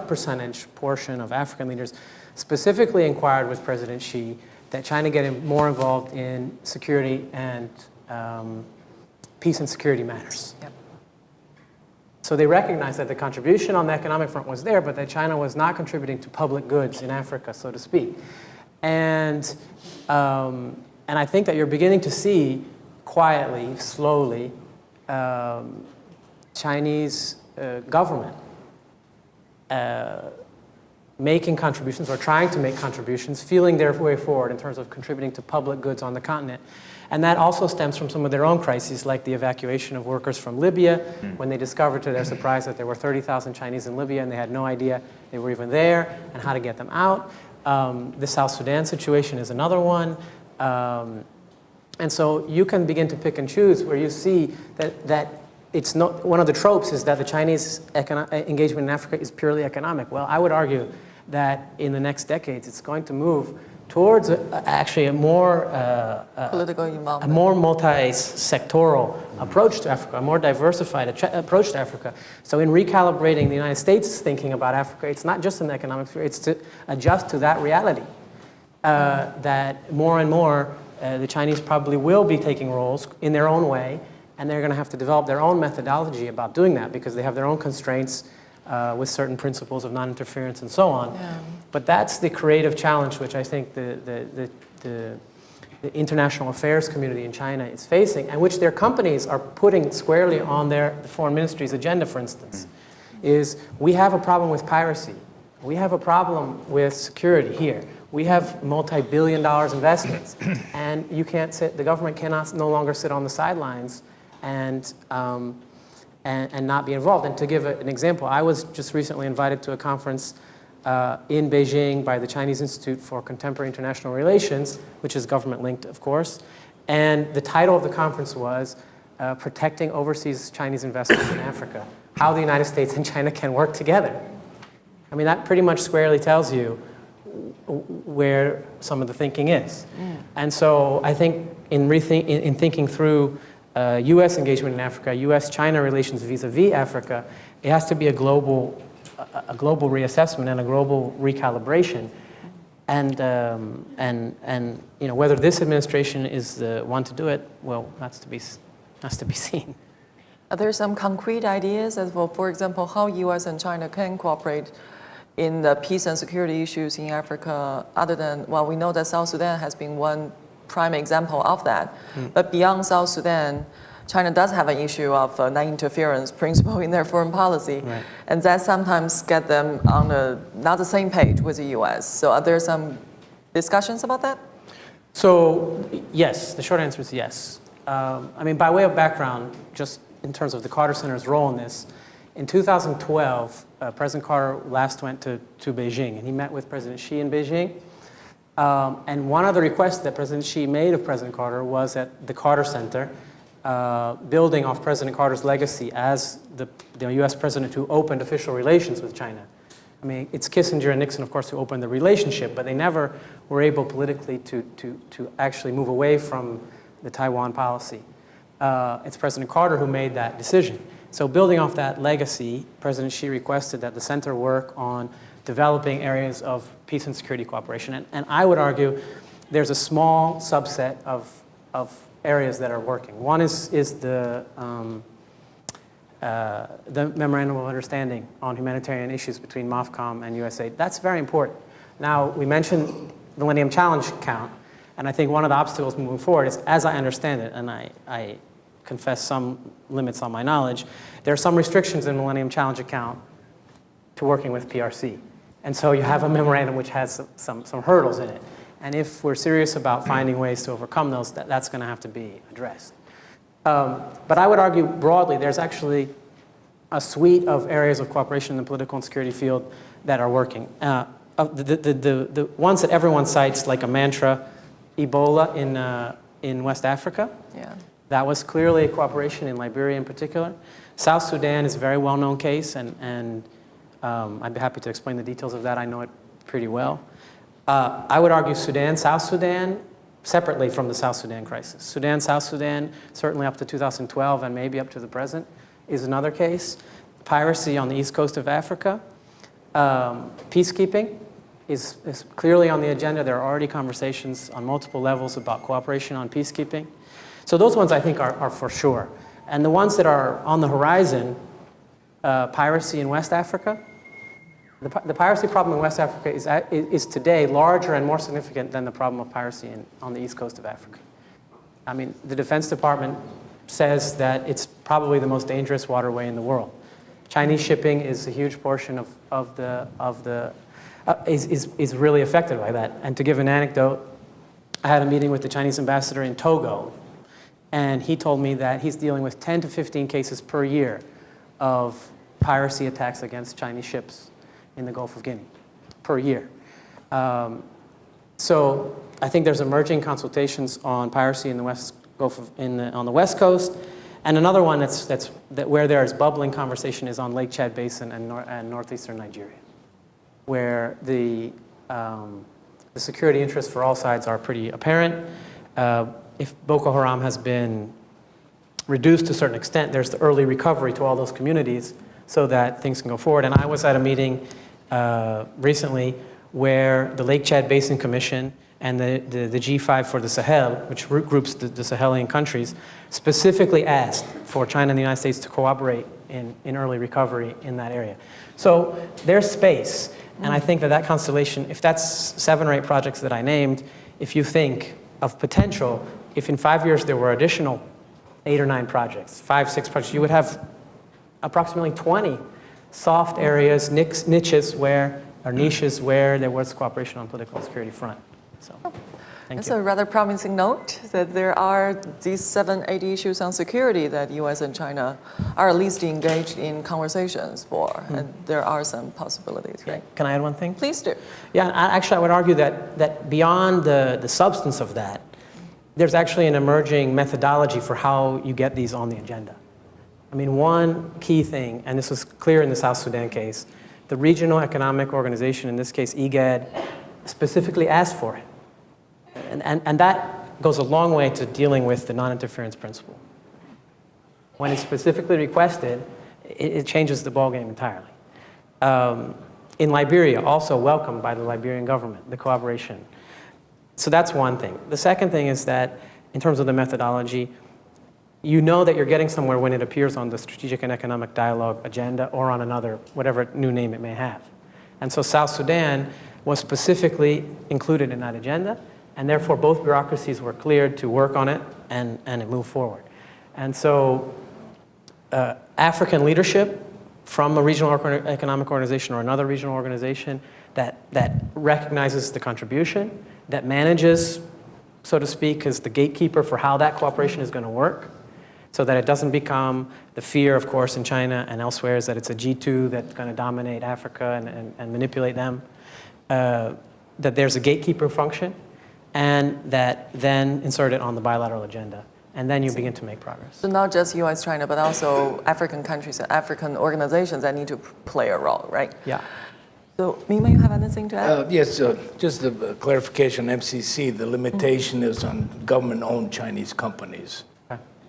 portion of African leaders specifically inquired with President Xi that China get more involved in security and peace and security matters. Yep. So they recognized that the contribution on the economic front was there, but that China was not contributing to public goods in Africa, so to speak. And I think that you're beginning to see quietly, slowly, Chinese government making contributions or trying to make contributions, feeling their way forward in terms of contributing to public goods on the continent. And that also stems from some of their own crises, like the evacuation of workers from Libya, when they discovered to their surprise that there were 30,000 Chinese in Libya and they had no idea they were even there and how to get them out. The South Sudan situation is another one. And so you can begin to pick and choose where you see that it's not, one of the tropes is that the Chinese engagement in Africa is purely economic. Well, I would argue that in the next decades, it's going to move towards actually a more Political a involvement. more multi-sectoral approach to Africa, a more diversified approach to Africa. So in recalibrating the United States' thinking about Africa, it's not just an economic sphere, it's to adjust to that reality. That more and more, the Chinese probably will be taking roles in their own way, and they're going to have to develop their own methodology about doing that because they have their own constraints with certain principles of non-interference and so on. Yeah. But that's the creative challenge which I think the international affairs community in China is facing, and which their companies are putting squarely on the foreign ministry's agenda, for instance, is we have a problem with piracy. We have a problem with security here. We have multi-billion dollars investments, and you can't sit, the government cannot no longer sit on the sidelines and not be involved. And to give an example, I was just recently invited to a conference in Beijing by the Chinese Institute for Contemporary International Relations, which is government-linked, of course. And the title of the conference was Protecting Overseas Chinese Investments in Africa, How the United States and China Can Work Together. I mean, that pretty much squarely tells you where some of the thinking is. And so I think in thinking through U.S. engagement in Africa, U.S.-China relations vis-a-vis Africa, it has to be a global reassessment and a global recalibration. And you know, whether this administration is the one to do it, well, that's to be seen. Are there some concrete ideas as well, for example, how U.S. and China can cooperate in the peace and security issues in Africa, other than, well, we know that South Sudan has been one prime example of that. But beyond South Sudan, China does have an issue of non-interference principle in their foreign policy. Right. And that sometimes get them on not the same page with the U.S. So are there some discussions about that? So yes, the short answer is yes. I mean, by way of background, just in terms of the Carter Center's role in this, in 2012, President Carter last went to Beijing, and he met with President Xi in Beijing. And one of the requests that President Xi made of President Carter was at the Carter Center, building off President Carter's legacy as the U.S. president who opened official relations with China. I mean, it's Kissinger and Nixon, of course, who opened the relationship, but they never were able politically to actually move away from the Taiwan policy. It's President Carter who made that decision. So building off that legacy, President Xi requested that the center work on developing areas of peace and security cooperation. And I would argue there's a small subset of areas that are working. One is the Memorandum of Understanding on Humanitarian Issues between MOFCOM and USAID. That's very important. Now, we mentioned Millennium Challenge count, and I think one of the obstacles moving forward is, as I understand it, and I confess some limits on my knowledge, there are some restrictions in Millennium Challenge account to working with PRC. And so you have a memorandum which has some hurdles in it. And if we're serious about finding ways to overcome those, that's going to have to be addressed. But I would argue broadly, there's actually a suite of areas of cooperation in the political and security field that are working. The ones that everyone cites, like a mantra, Ebola in West Africa. Yeah. That was clearly a cooperation in Liberia in particular. South Sudan is a very well-known case, and I'd be happy to explain the details of that. I know it pretty well. I would argue Sudan, South Sudan, separately from the South Sudan crisis. Sudan, South Sudan, certainly up to 2012 and maybe up to the present, is another case. Piracy on the east coast of Africa. Peacekeeping is clearly on the agenda. There are already conversations on multiple levels about cooperation on peacekeeping. So those ones I think are for sure. And the ones that are on the horizon, piracy in West Africa. The piracy problem in West Africa is today larger and more significant than the problem of piracy on the east coast of Africa. I mean, the Defense Department says that it's probably the most dangerous waterway in the world. Chinese shipping is a huge portion is really affected by that. And to give an anecdote, I had a meeting with the Chinese ambassador in Togo, and he told me that he's dealing with 10 to 15 cases per year of piracy attacks against Chinese ships in the Gulf of Guinea per year. So I think there's emerging consultations on piracy in the on the West Coast, and another one where there is bubbling conversation is on Lake Chad Basin and northeastern Nigeria, where the The security interests for all sides are pretty apparent. If Boko Haram has been reduced to a certain extent, there's the early recovery to all those communities so that things can go forward. And I was at a meeting recently where the Lake Chad Basin Commission and the G5 for the Sahel, which groups the Sahelian countries, specifically asked for China and the United States to cooperate in early recovery in that area. So there's space. And I think that constellation, if that's 7 or 8 projects that I named, if you think of potential, if in 5 years there were additional 8 or 9 projects, 5, 6 projects, you would have approximately 20 soft areas, niches where there was cooperation on political and security front. So, thank That's you. a rather promising note that there are these 7, 8 issues on security that U.S. and China are at least engaged in conversations for, and there are some possibilities, right? Can I add one thing? Please do. Yeah, actually, I would argue that beyond the substance of that, there's actually an emerging methodology for how you get these on the agenda. I mean, one key thing, and this was clear in the South Sudan case, the Regional Economic Organization, in this case IGAD, specifically asked for it. And that goes a long way to dealing with the non-interference principle. When it's specifically requested, it changes the ballgame entirely. In Liberia, also welcomed by the Liberian government, the cooperation. So that's one thing. The second thing is that in terms of the methodology, you know that you're getting somewhere when it appears on the Strategic and Economic Dialogue agenda or on another, whatever new name it may have. And so South Sudan was specifically included in that agenda, and therefore both bureaucracies were cleared to work on it and it moved forward. And so African leadership from a regional economic organization or another regional organization that recognizes the contribution, that manages, so to speak, as the gatekeeper for how that cooperation is going to work, so that it doesn't become the fear, of course, in China and elsewhere, is that it's a G2 that's going to dominate Africa and manipulate them, that there's a gatekeeper function, and that then insert it on the bilateral agenda. And then you begin to make progress. So not just U.S., China, but also African countries and African organizations that need to play a role, right? Yeah. So Mima, you have anything to add? Yes, just a clarification, MCC, the limitation is on government-owned Chinese companies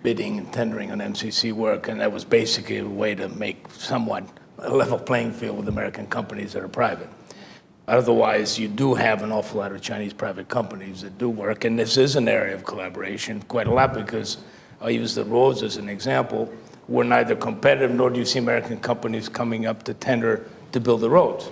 bidding and tendering on MCC work, and that was basically a way to make somewhat a level playing field with American companies that are private. Otherwise, you do have an awful lot of Chinese private companies that do work, and this is an area of collaboration quite a lot because I'll use the roads as an example. We're neither competitive nor do you see American companies coming up to tender to build the roads.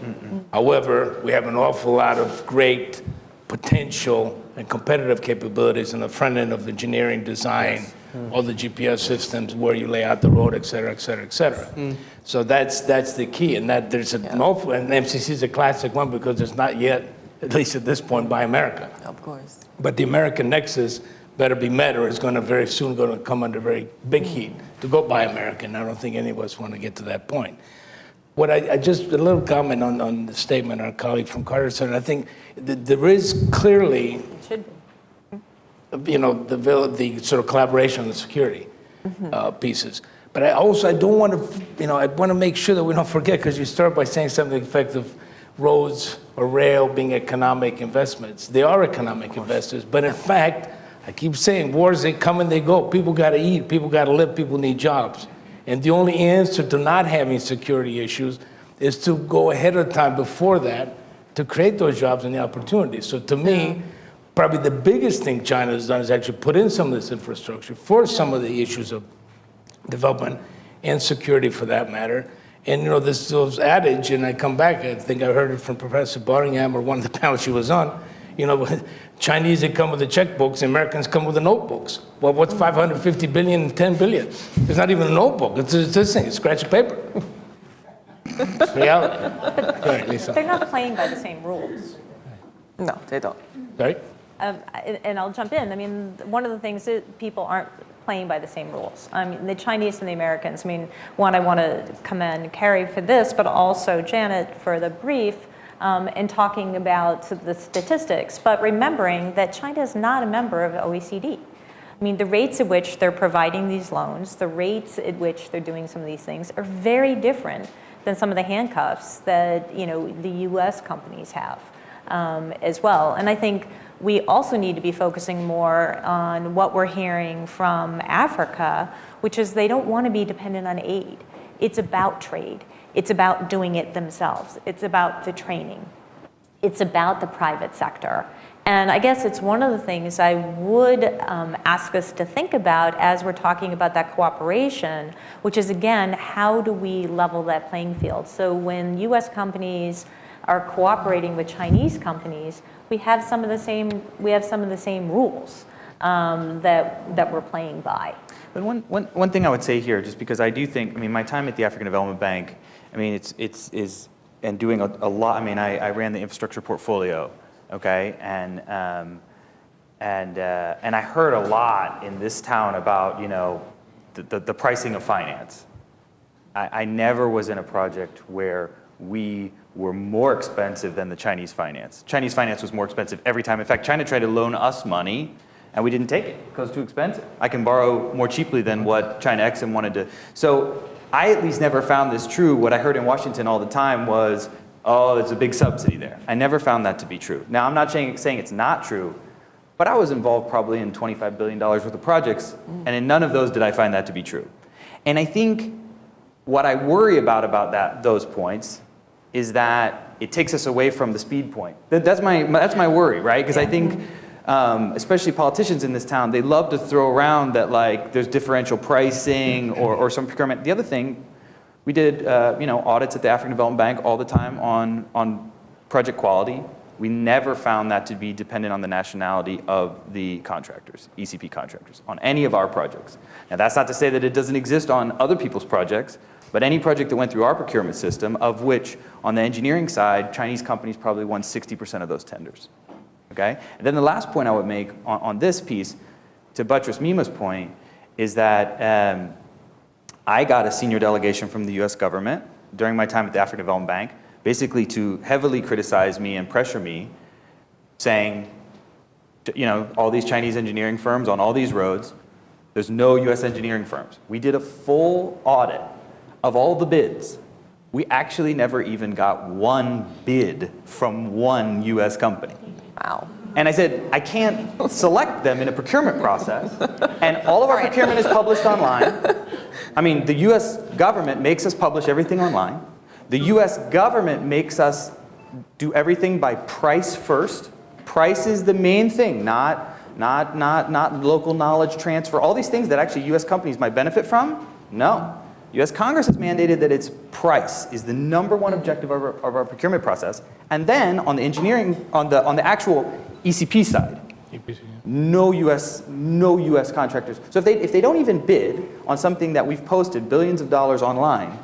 However, we have an awful lot of great potential and competitive capabilities in the front end of engineering, design, all the GPS systems, where you lay out the road, et cetera, et cetera, et cetera. So that's the key, and that there's an awful, and MCC is a classic one because it's not yet, at least at this point, by America. Of course. But the American nexus better be met, or it's going to very soon going to come under very big heat to go by American. I don't think any of us want to get to that point. What I just, a little comment on the statement our colleague from Carter said, I think there is clearly, It should be. the sort of collaboration on the security pieces. But I don't want to, I want to make sure that we don't forget, because you start by saying something effective, roads or rail being economic investments. They are economic investors, but in fact, I keep saying, wars, they come and they go. People got to eat, people got to live, people need jobs. And the only answer to not having security issues is to go ahead of time before that to create those jobs and the opportunities. So to me, probably the biggest thing China has done is actually put in some of this infrastructure for some of the issues of development and security for that matter. And this adage, and I come back, I think I heard it from Professor Barringham or one of the panels she was on, Chinese, they come with the checkbooks, Americans come with the notebooks. Well, what's 550 billion and 10 billion? It's not even a notebook, it's this thing, it's scratch of paper. It's reality. Go ahead, Lisa. They're not playing by the same rules. No, they don't. Sorry? And I'll jump in. I mean, one of the things that people aren't playing by the same rules. I mean, the Chinese and the Americans. I mean, one, I want to commend Carrie for this, but also Janet for the brief and talking about the statistics, but remembering that China is not a member of OECD. I mean, the rates at which they're providing these loans, the rates at which they're doing some of these things are very different than some of the handcuffs that the U.S. companies have. as well. And I think we also need to be focusing more on what we're hearing from Africa, which is they don't want to be dependent on aid. It's about trade. It's about doing it themselves. It's about the training. It's about the private sector. And I guess it's one of the things I would ask us to think about as we're talking about that cooperation, which is, again, how do we level that playing field? So when US companies are cooperating with Chinese companies, we have some of the same rules that we're playing by. But one thing I would say here, just because I do think, I mean, my time at the African Development Bank, I mean, and doing a lot, I mean, I ran the infrastructure portfolio, okay? And I heard a lot in this town about, you know, the pricing of finance. I never was in a project where we were more expensive than the Chinese finance. Chinese finance was more expensive every time. In fact, China tried to loan us money, and we didn't take it because it was too expensive. I can borrow more cheaply than what China Exim wanted to. So I at least never found this true. What I heard in Washington all the time was, oh, there's a big subsidy there. I never found that to be true. Now, I'm not saying it's not true, but I was involved probably in $25 billion worth of projects, and in none of those did I find that to be true. And I think what I worry about those points is that it takes us away from the speed point. That's my worry, right? Because I think, especially politicians in this town, they love to throw around that like there's differential pricing or some procurement. The other thing, we did audits at the African Development Bank all the time on project quality. We never found that to be dependent on the nationality of the contractors, ECP contractors, on any of our projects. Now that's not to say that it doesn't exist on other people's projects, but any project that went through our procurement system, of which on the engineering side, Chinese companies probably won 60% of those tenders. Okay? And then the last point I would make on this piece, to buttress Mima's point, is that I got a senior delegation from the US government during my time at the African Development Bank, basically to heavily criticize me and pressure me, saying, you know, all these Chinese engineering firms on all these roads, there's no US engineering firms. We did a full audit of all the bids. We actually never even got one bid from one US company. Wow. And I said, I can't select them in a procurement process, and all of our procurement is published online. I mean, the US government makes us publish everything online. The US government makes us do everything by price first. Price is the main thing, not local knowledge transfer. All these things that actually US companies might benefit from, no. US Congress has mandated that its price is the #1 objective of our procurement process. And then on the engineering, on the actual ECP side, no US contractors. So if they don't even bid on something that we've posted billions of dollars online,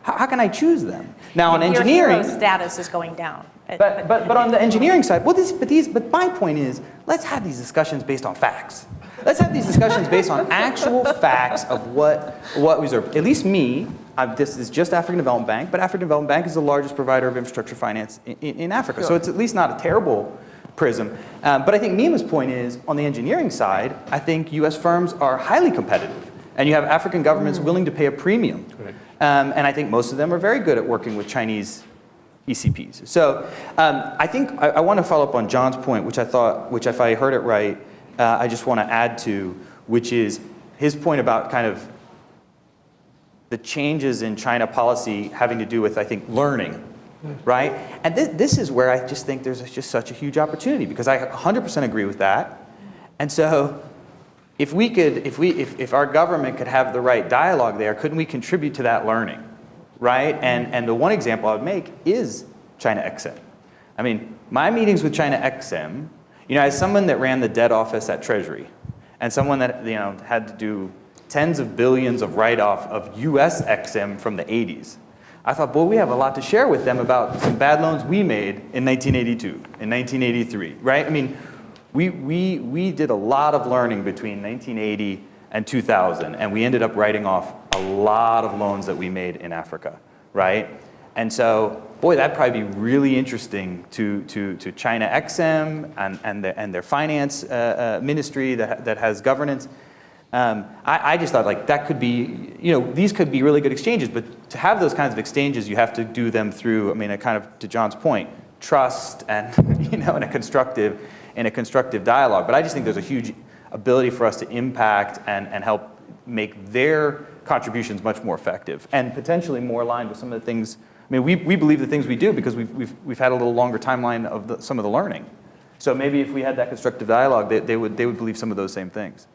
how can I choose them? Now on engineering, your hero status is going down. but on the engineering side, but my point is, let's have these discussions based on facts. Let's have these discussions based on actual facts of what we observe. At least me, this is just African Development Bank, but African Development Bank is the largest provider of infrastructure finance in Africa. Sure. So it's at least not a terrible prism. But I think Mima's point is, on the engineering side, I think US firms are highly competitive. And you have African governments willing to pay a premium. Correct. And I think most of them are very good at working with Chinese ECPs. So I think I want to follow up on John's point, which if I heard it right, I just want to add to, which is his point about kind of the changes in China policy having to do with, I think, learning, right? And this is where I just think there's just such a huge opportunity, because I 100% agree with that. And so if our government could have the right dialogue there, couldn't we contribute to that learning, right? And the one example I would make is China Exim. I mean, my meetings with China Exim, you know, as someone that ran the debt office at Treasury, and someone that, you know, had to do tens of billions of write-off of US Exim from the 80s, I thought, boy, we have a lot to share with them about some bad loans we made in 1982, in 1983, right? I mean, we did a lot of learning between 1980 and 2000, and we ended up writing off a lot of loans that we made in Africa, right? And so, boy, that'd probably be really interesting to China Exim and their finance ministry that has governance. I just thought, like, that could be, you know, these could be really good exchanges, but to have those kinds of exchanges, you have to do them through, I mean, kind of to John's point, trust and, in a constructive dialogue. But I just think there's a huge ability for us to impact and help make their contributions much more effective and potentially more aligned with some of the things. I mean, we believe the things we do because we've had a little longer timeline of some of the learning. So maybe if we had that constructive dialogue, they would believe some of those same things.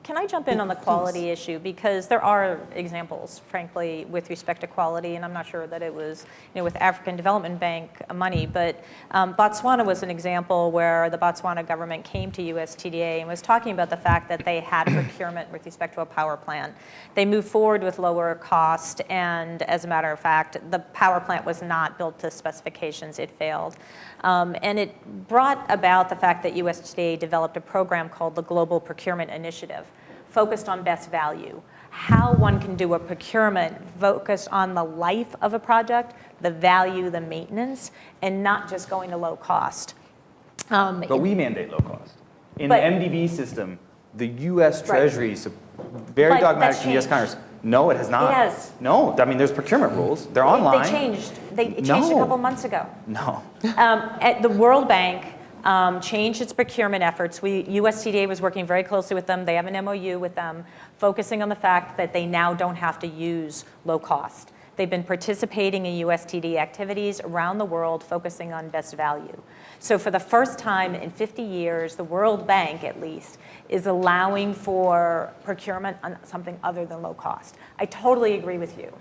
Can I jump in on the quality issue? Because there are examples, frankly, with respect to quality, and I'm not sure that it was, with African Development Bank money, but Botswana was an example where the Botswana government came to USTDA and was talking about the fact that they had procurement with respect to a power plant. They moved forward with lower cost, and as a matter of fact, the power plant was not built to specifications. It failed. And it brought about the fact that USDA developed a program called the Global Procurement Initiative, focused on best value, how one can do a procurement focused on the life of a project, the value, the maintenance, and not just going to low cost. But we mandate low cost. In the But- MDB system, the U.S. Right. Treasury is very But dogmatic that's to the U.S. changed. Congress. No, it has not. It has. No, I mean, there's procurement rules. They're online. They changed. It changed No. a couple months ago. No. At the World Bank changed its procurement efforts. USTDA was working very closely with them. They have an MOU with them, focusing on the fact that they now don't have to use low cost. They've been participating in USTD activities around the world, focusing on best value. So for the first time in 50 years, the World Bank, at least, is allowing for procurement on something other than low cost. I totally agree with you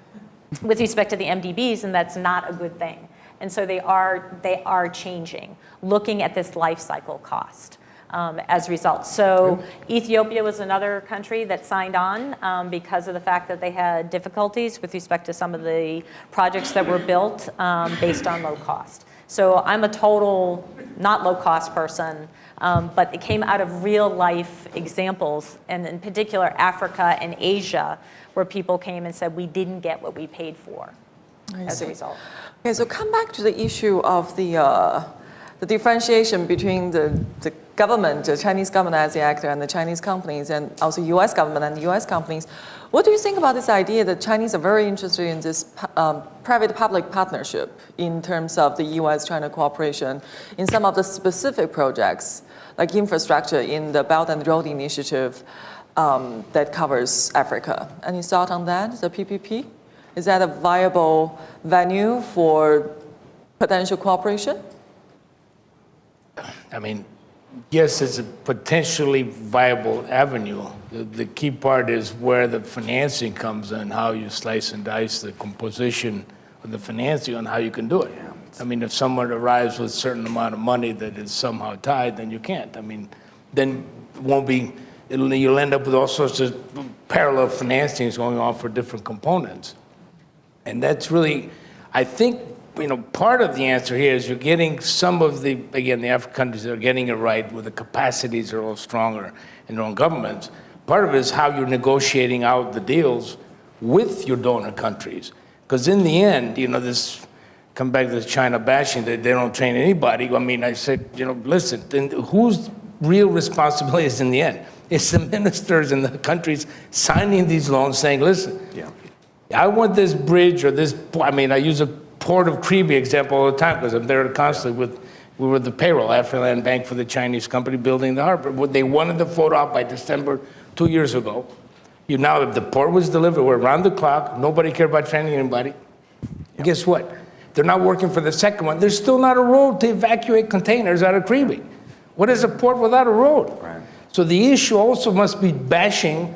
with respect to the MDBs, and that's not a good thing. And so they are changing, looking at this life cycle cost as a result. So Ethiopia was another country that signed on because of the fact that they had difficulties with respect to some of the projects that were built based on low cost. So I'm a total not low cost person, but it came out of real life examples, and in particular Africa and Asia, where people came and said we didn't get what we paid for as a result. Okay, so come back to the issue of the differentiation between the government, the Chinese government as the actor, and the Chinese companies, and also U.S. government and U.S. companies. What do you think about this idea that Chinese are very interested in this private-public partnership in terms of the U.S.-China cooperation in some of the specific projects, like infrastructure in the Belt and Road Initiative that covers Africa? Any thought on that, the PPP? Is that a viable venue for potential cooperation? I mean, yes, it's a potentially viable avenue. The key part is where the financing comes in, how you slice and dice the composition of the financing and how you can do it. I mean, if someone arrives with a certain amount of money that is somehow tied, then you can't. I mean, then it won't be, you'll end up with all sorts of parallel financings going on for different components. And that's really, I think, part of the answer here is you're getting some of the, again, the African countries are getting it right where the capacities are a little stronger in their own governments. Part of it is how you're negotiating out the deals with your donor countries. Because in the end, this, come back to the China bashing, that they don't train anybody. I mean, I said, listen, then whose real responsibility is in the end? It's the ministers in the countries signing these loans saying, listen, I want this bridge or this, I use a Port of Kribi example all the time because I'm there constantly we were the payroll, Afriland Bank for the Chinese company building the harbor. They wanted the photo out by December 2 years ago. Now, if the port was delivered, we're around the clock, nobody cared about training anybody. And guess what? They're not working for the second one. There's still not a road to evacuate containers out of Kribi. What is a port without a road? Right. So the issue also must be bashing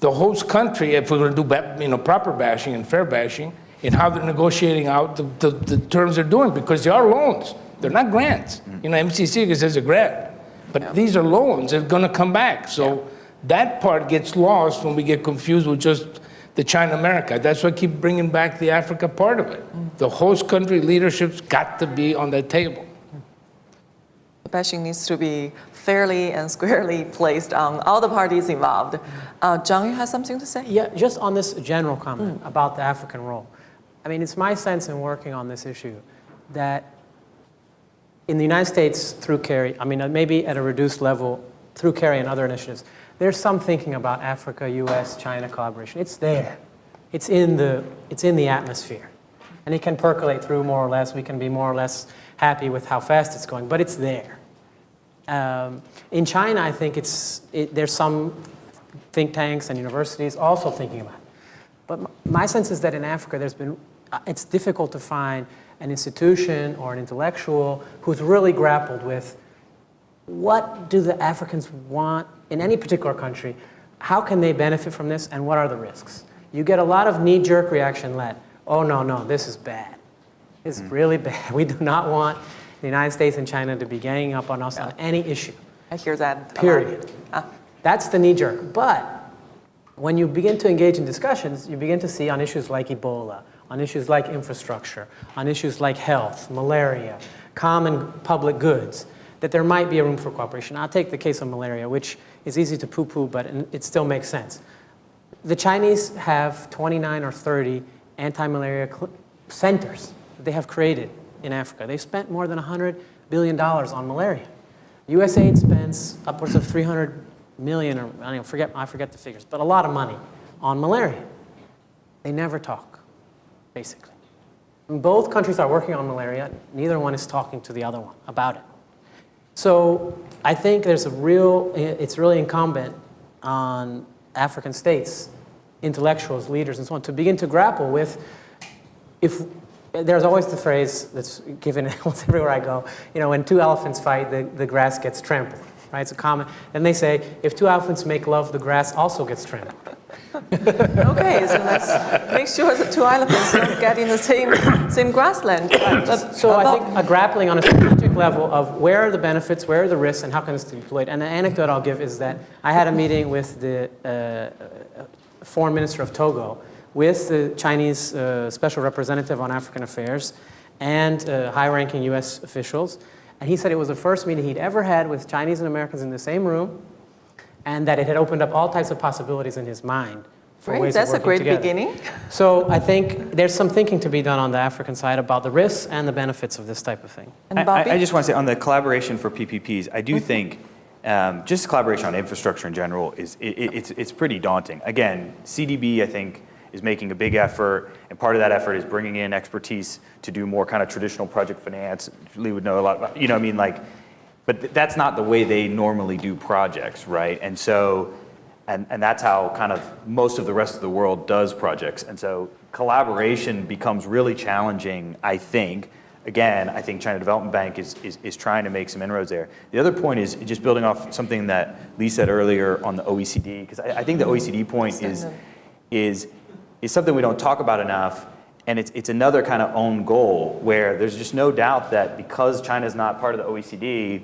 the host country, if we're going to do proper bashing and fair bashing, in how they're negotiating out the terms they're doing, because they are loans. They're not grants. MCC says a grant, but these are loans. They're going to come back. So that part gets lost when we get confused with just the China-America. That's why I keep bringing back the Africa part of it. The host country leadership's got to be on that table. The bashing needs to be fairly and squarely placed on all the parties involved. John, you have something to say? Yeah, just on this general comment about the African role. I mean, it's my sense in working on this issue that in the United States through Kerry, maybe at a reduced level through Kerry and other initiatives, there's some thinking about Africa, US, China collaboration. It's there. It's in the atmosphere. And it can percolate through more or less. We can be more or less happy with how fast it's going, but it's there. In China, I think there's some think tanks and universities also thinking about it. But my sense is that in Africa, it's difficult to find an institution or an intellectual who's really grappled with what do the Africans want in any particular country, how can they benefit from this, and what are the risks? You get a lot of knee-jerk reaction oh, no, this is bad. This is really bad. We do not want the United States and China to be ganging up on us on any issue. I hear that. Period. That's the knee-jerk. But when you begin to engage in discussions, you begin to see on issues like Ebola, on issues like infrastructure, on issues like health, malaria, common public goods, that there might be a room for cooperation. I'll take the case of malaria, which is easy to poo-poo, but it still makes sense. The Chinese have 29 or 30 anti-malaria centers that they have created in Africa. They've spent more than $100 billion on malaria. USAID spends upwards of 300 million, or I forget the figures, but a lot of money on malaria. They never talk, basically. And both countries are working on malaria. Neither one is talking to the other one about it. So I think it's really incumbent on African states, intellectuals, leaders, and so on, to begin to grapple with, there's always the phrase that's given almost everywhere I go, when two elephants fight, the grass gets trampled, right? It's a common, and they say, if two elephants make love, the grass also gets trampled. Okay, so let's make sure the two elephants don't get in the same grassland. So I think a grappling on a strategic level of where are the benefits, where are the risks, and how can this be deployed. And the anecdote I'll give is that I had a meeting with the foreign minister of Togo, with the Chinese special representative on African affairs, and high-ranking U.S. officials. And he said it was the first meeting he'd ever had with Chinese and Americans in the same room, and that it had opened up all types of possibilities in his mind for ways of working together. That's a great beginning. So I think there's some thinking to be done on the African side about the risks and the benefits of this type of thing. And Bobby? I just want to say on the collaboration for PPPs, I do think just collaboration on infrastructure in general it's pretty daunting. Again, CDB, I think, is making a big effort, and part of that effort is bringing in expertise to do more kind of traditional project finance. Lee would know a lot about, but that's not the way they normally do projects, right? And so, and that's how kind of most of the rest of the world does projects. And so collaboration becomes really challenging, I think. Again, I think China Development Bank is trying to make some inroads there. The other point is just building off something that Lee said earlier on the OECD, because I think the OECD point is something we don't talk about enough, and it's another kind of own goal where there's just no doubt that because China's not part of the OECD,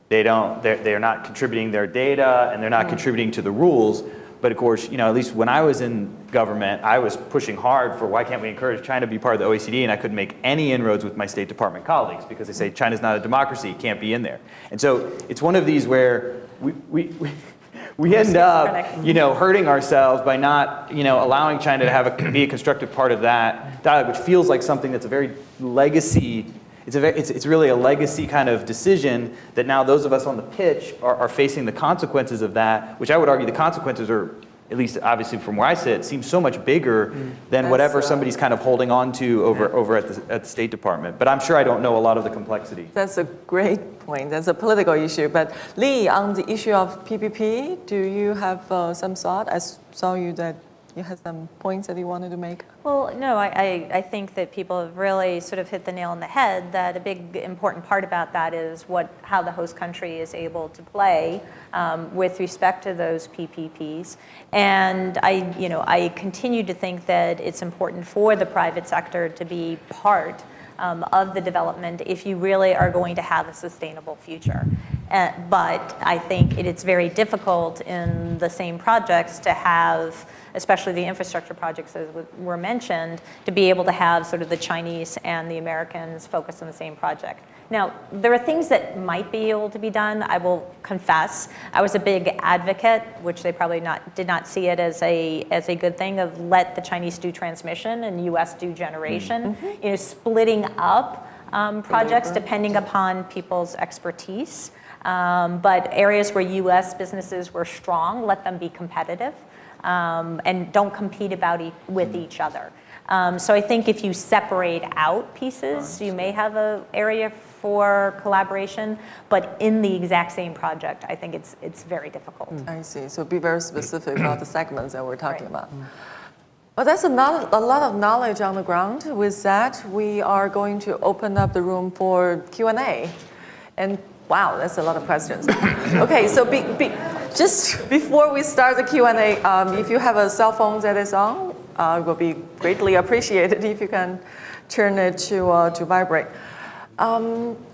they're not contributing their data and they're not contributing to the rules. But of course, at least when I was in government, I was pushing hard for why can't we encourage China to be part of the OECD, and I couldn't make any inroads with my State Department colleagues because they say China's not a democracy, it can't be in there. And so it's one of these where we end up, hurting ourselves by not, allowing China to be a constructive part of that dialogue, which feels like something that's a very legacy. It's really a legacy kind of decision that now those of us on the pitch are facing the consequences of that, which I would argue the consequences are, at least obviously from where I sit, seems so much bigger than whatever somebody's kind of holding on to over at the State Department. But I'm sure I don't know a lot of the complexity. That's a great point. That's a political issue. But Lee, on the issue of PPP, do you have some thought? I saw that you had some points that you wanted to make. Well, no, I think that people have really sort of hit the nail on the head, that a big important part about that is how the host country is able to play with respect to those PPPs. And I continue to think that it's important for the private sector to be part of the development if you really are going to have a sustainable future. But I think it's very difficult in the same projects to have, especially the infrastructure projects as were mentioned, to be able to have sort of the Chinese and the Americans focus on the same project. Now, there are things that might be able to be done. I will confess, I was a big advocate, which they probably did not see it as a good thing, of let the Chinese do transmission and U.S. do generation. Splitting up projects depending upon people's expertise. But areas where U.S. businesses were strong, let them be competitive. and don't compete with each other. So I think if you separate out pieces, you may have an area for collaboration, but in the exact same project, I think it's very difficult. I see. So be very specific about the segments that we're talking about. Well, that's a lot of knowledge on the ground. With that, we are going to open up the room for Q&A. And wow, that's a lot of questions. Okay, so just before we start the Q&A, if you have a cell phone that is on, it will be greatly appreciated if you can turn it to vibrate.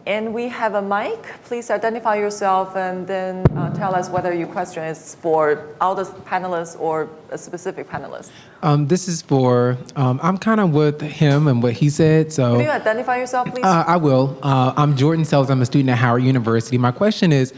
And we have a mic. Please identify yourself and then tell us whether your question is for all the panelists or a specific panelist. This is for, I'm kind of with him and what he said, so. Can you identify yourself, please? I will. I'm Jordan Sells. I'm a student at Howard University. My question is,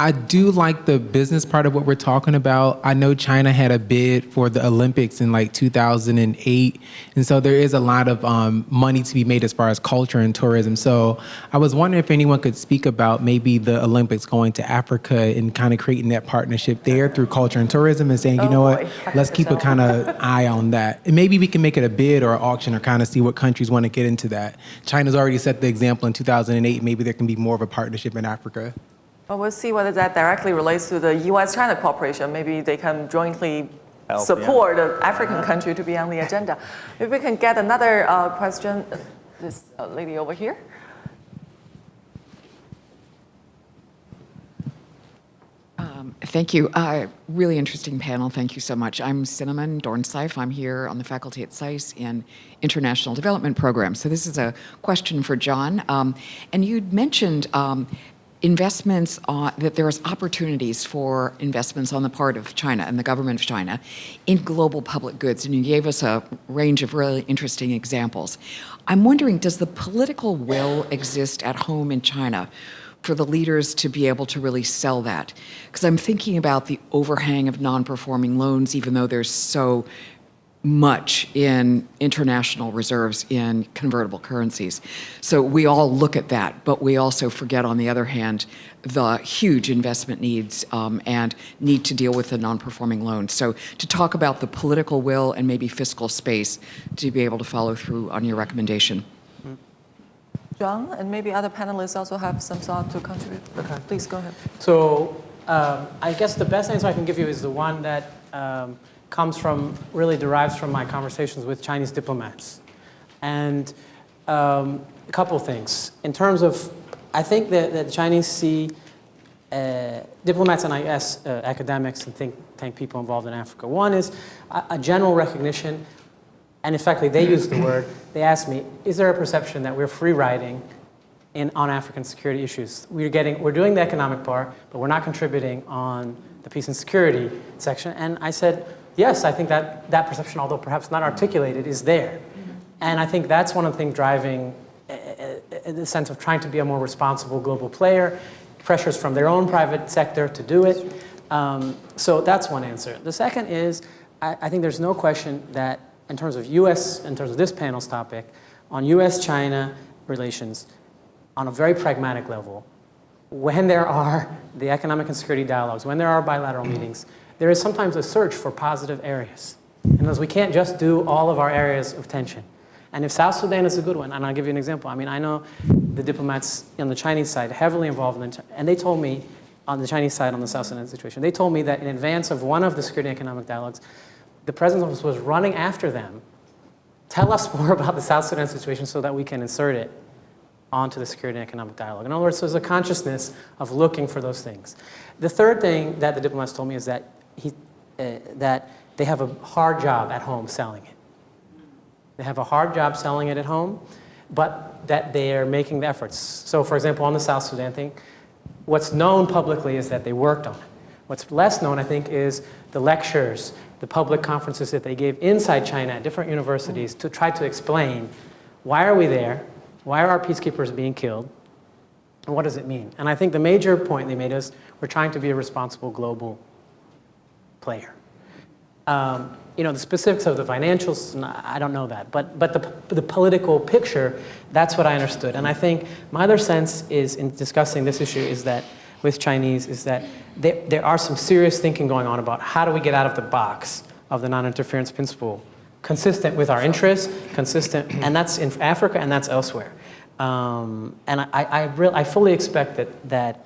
I do like the business part of what we're talking about. I know China had a bid for the Olympics in like 2008. And so there is a lot of money to be made as far as culture and tourism. So I was wondering if anyone could speak about maybe the Olympics going to Africa and kind of creating that partnership there through culture and tourism and saying, you know what, let's keep a kind of eye on that. And maybe we can make it a bid or an auction or kind of see what countries want to get into that. China's already set the example in 2008. Maybe there can be more of a partnership in Africa. Well, we'll see whether that directly relates to the U.S.-China cooperation. Maybe they can jointly support an African country to be on the agenda. If we can get another question, this lady over here. Thank you. Really interesting panel. Thank you so much. I'm Cinnamon Dornseif. I'm here on the faculty at SAIS in International Development Programs. So this is a question for John. And you'd mentioned investments, that there's opportunities for investments on the part of China and the government of China in global public goods, and you gave us a range of really interesting examples. I'm wondering, does the political will exist at home in China for the leaders to be able to really sell that? Because I'm thinking about the overhang of non-performing loans, even though there's so much in international reserves in convertible currencies. So we all look at that, but we also forget, on the other hand, the huge investment needs and need to deal with the non-performing loans. So to talk about the political will and maybe fiscal space to be able to follow through on your recommendation. John, and maybe other panelists also have some thought to contribute. Okay. Please go ahead. So I guess the best answer I can give you is the one that really derives from my conversations with Chinese diplomats. And a couple of things. In terms of, I think that the Chinese see diplomats and I guess academics and think tank people involved in Africa. One is a general recognition, and in fact they use the word, they asked me, is there a perception that we're free riding on African security issues? We're doing the economic part, but we're not contributing on the peace and security section. And I said, yes, I think that perception, although perhaps not articulated, is there. And I think that's one of the things driving the sense of trying to be a more responsible global player, pressures from their own private sector to do it. So that's one answer. The second is, I think there's no question that in terms of this panel's topic, on US-China relations, on a very pragmatic level, when there are the economic and security dialogues, when there are bilateral meetings, there is sometimes a search for positive areas. And as we can't just do all of our areas of tension. And if South Sudan is a good one, and I'll give you an example. I mean, I know the diplomats on the Chinese side heavily involved in and they told me, on the Chinese side on the South Sudan situation, they told me that in advance of one of the security and economic dialogues, the president's office was running after them. Tell us more about the South Sudan situation so that we can insert it onto the security and economic dialogue. In other words, there's a consciousness of looking for those things. The third thing that the diplomats told me is that that they have a hard job at home selling it. They have a hard job selling it at home, but that they are making the efforts. So for example, on the South Sudan thing, what's known publicly is that they worked on it. What's less known, I think, is the lectures, the public conferences that they gave inside China at different universities to try to explain, why are we there? Why are our peacekeepers being killed? And what does it mean? And I think the major point they made is we're trying to be a responsible global player. The specifics of the financials, I don't know that. But the political picture, that's what I understood. And I think my other sense is, in discussing this issue, is that with Chinese is that there are some serious thinking going on about how do we get out of the box of the non-interference principle, consistent with our interests, consistent, and that's in Africa and that's elsewhere. And I fully expect that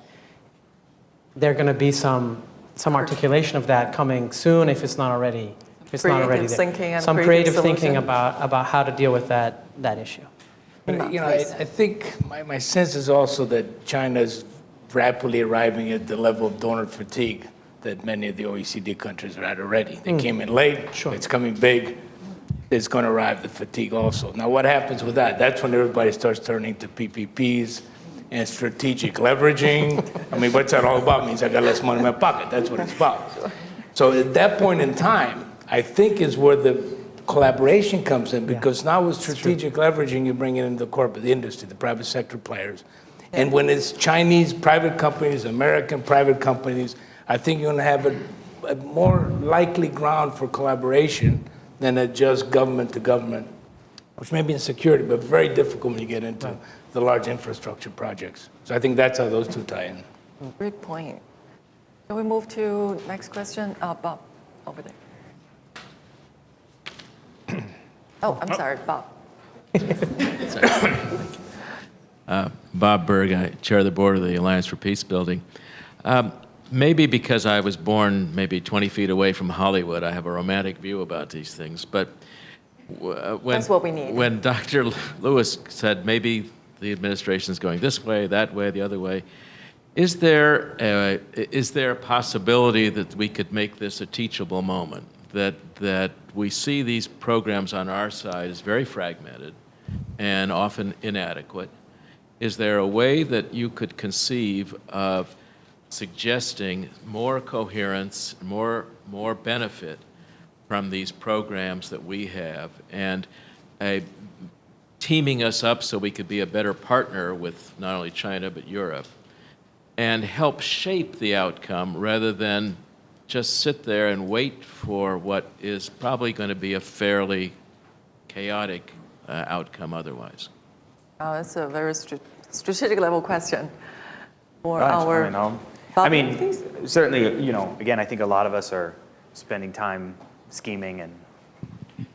there are going to be some articulation of that coming soon, if it's not already. Creative thinking and some creative thinking solution. about how to deal with that issue. But, you know, I think my sense is also that China's rapidly arriving at the level of donor fatigue that many of the OECD countries are at already. They came in late, Sure. It's coming big, it's going to arrive, the fatigue also. Now, what happens with that? That's when everybody starts turning to PPPs and strategic leveraging. I mean, what's that all about? It means I got less money in my pocket. That's what it's about. So at that point in time, I think is where the collaboration comes in, because now with strategic leveraging, you bring in the corporate industry, the private sector players. And when it's Chinese private companies, American private companies, I think you're going to have a more likely ground for collaboration than a just government to government, which may be in security, but very difficult when you get into the large infrastructure projects. So I think that's how those two tie in. Great point. Can we move to next question? Bob, over there. Oh, I'm sorry, Bob. Bob Berg, I chair the board of the Alliance for Peace Building. Maybe because I was born maybe 20 feet away from Hollywood, I have a romantic view about these things. But That's what we need. when Dr. Lewis said maybe the administration is going this way, that way, the other way, is there a possibility that we could make this a teachable moment? That we see these programs on our side as very fragmented and often inadequate. Is there a way that you could conceive of suggesting more coherence, more benefit from these programs that we have, and teaming us up so we could be a better partner with not only China but Europe, and help shape the outcome rather than just sit there and wait for what is probably going to be a fairly chaotic outcome otherwise? That's a very strategic level question for Right, our. I mean, certainly, you know, again, I think a lot of us are spending time scheming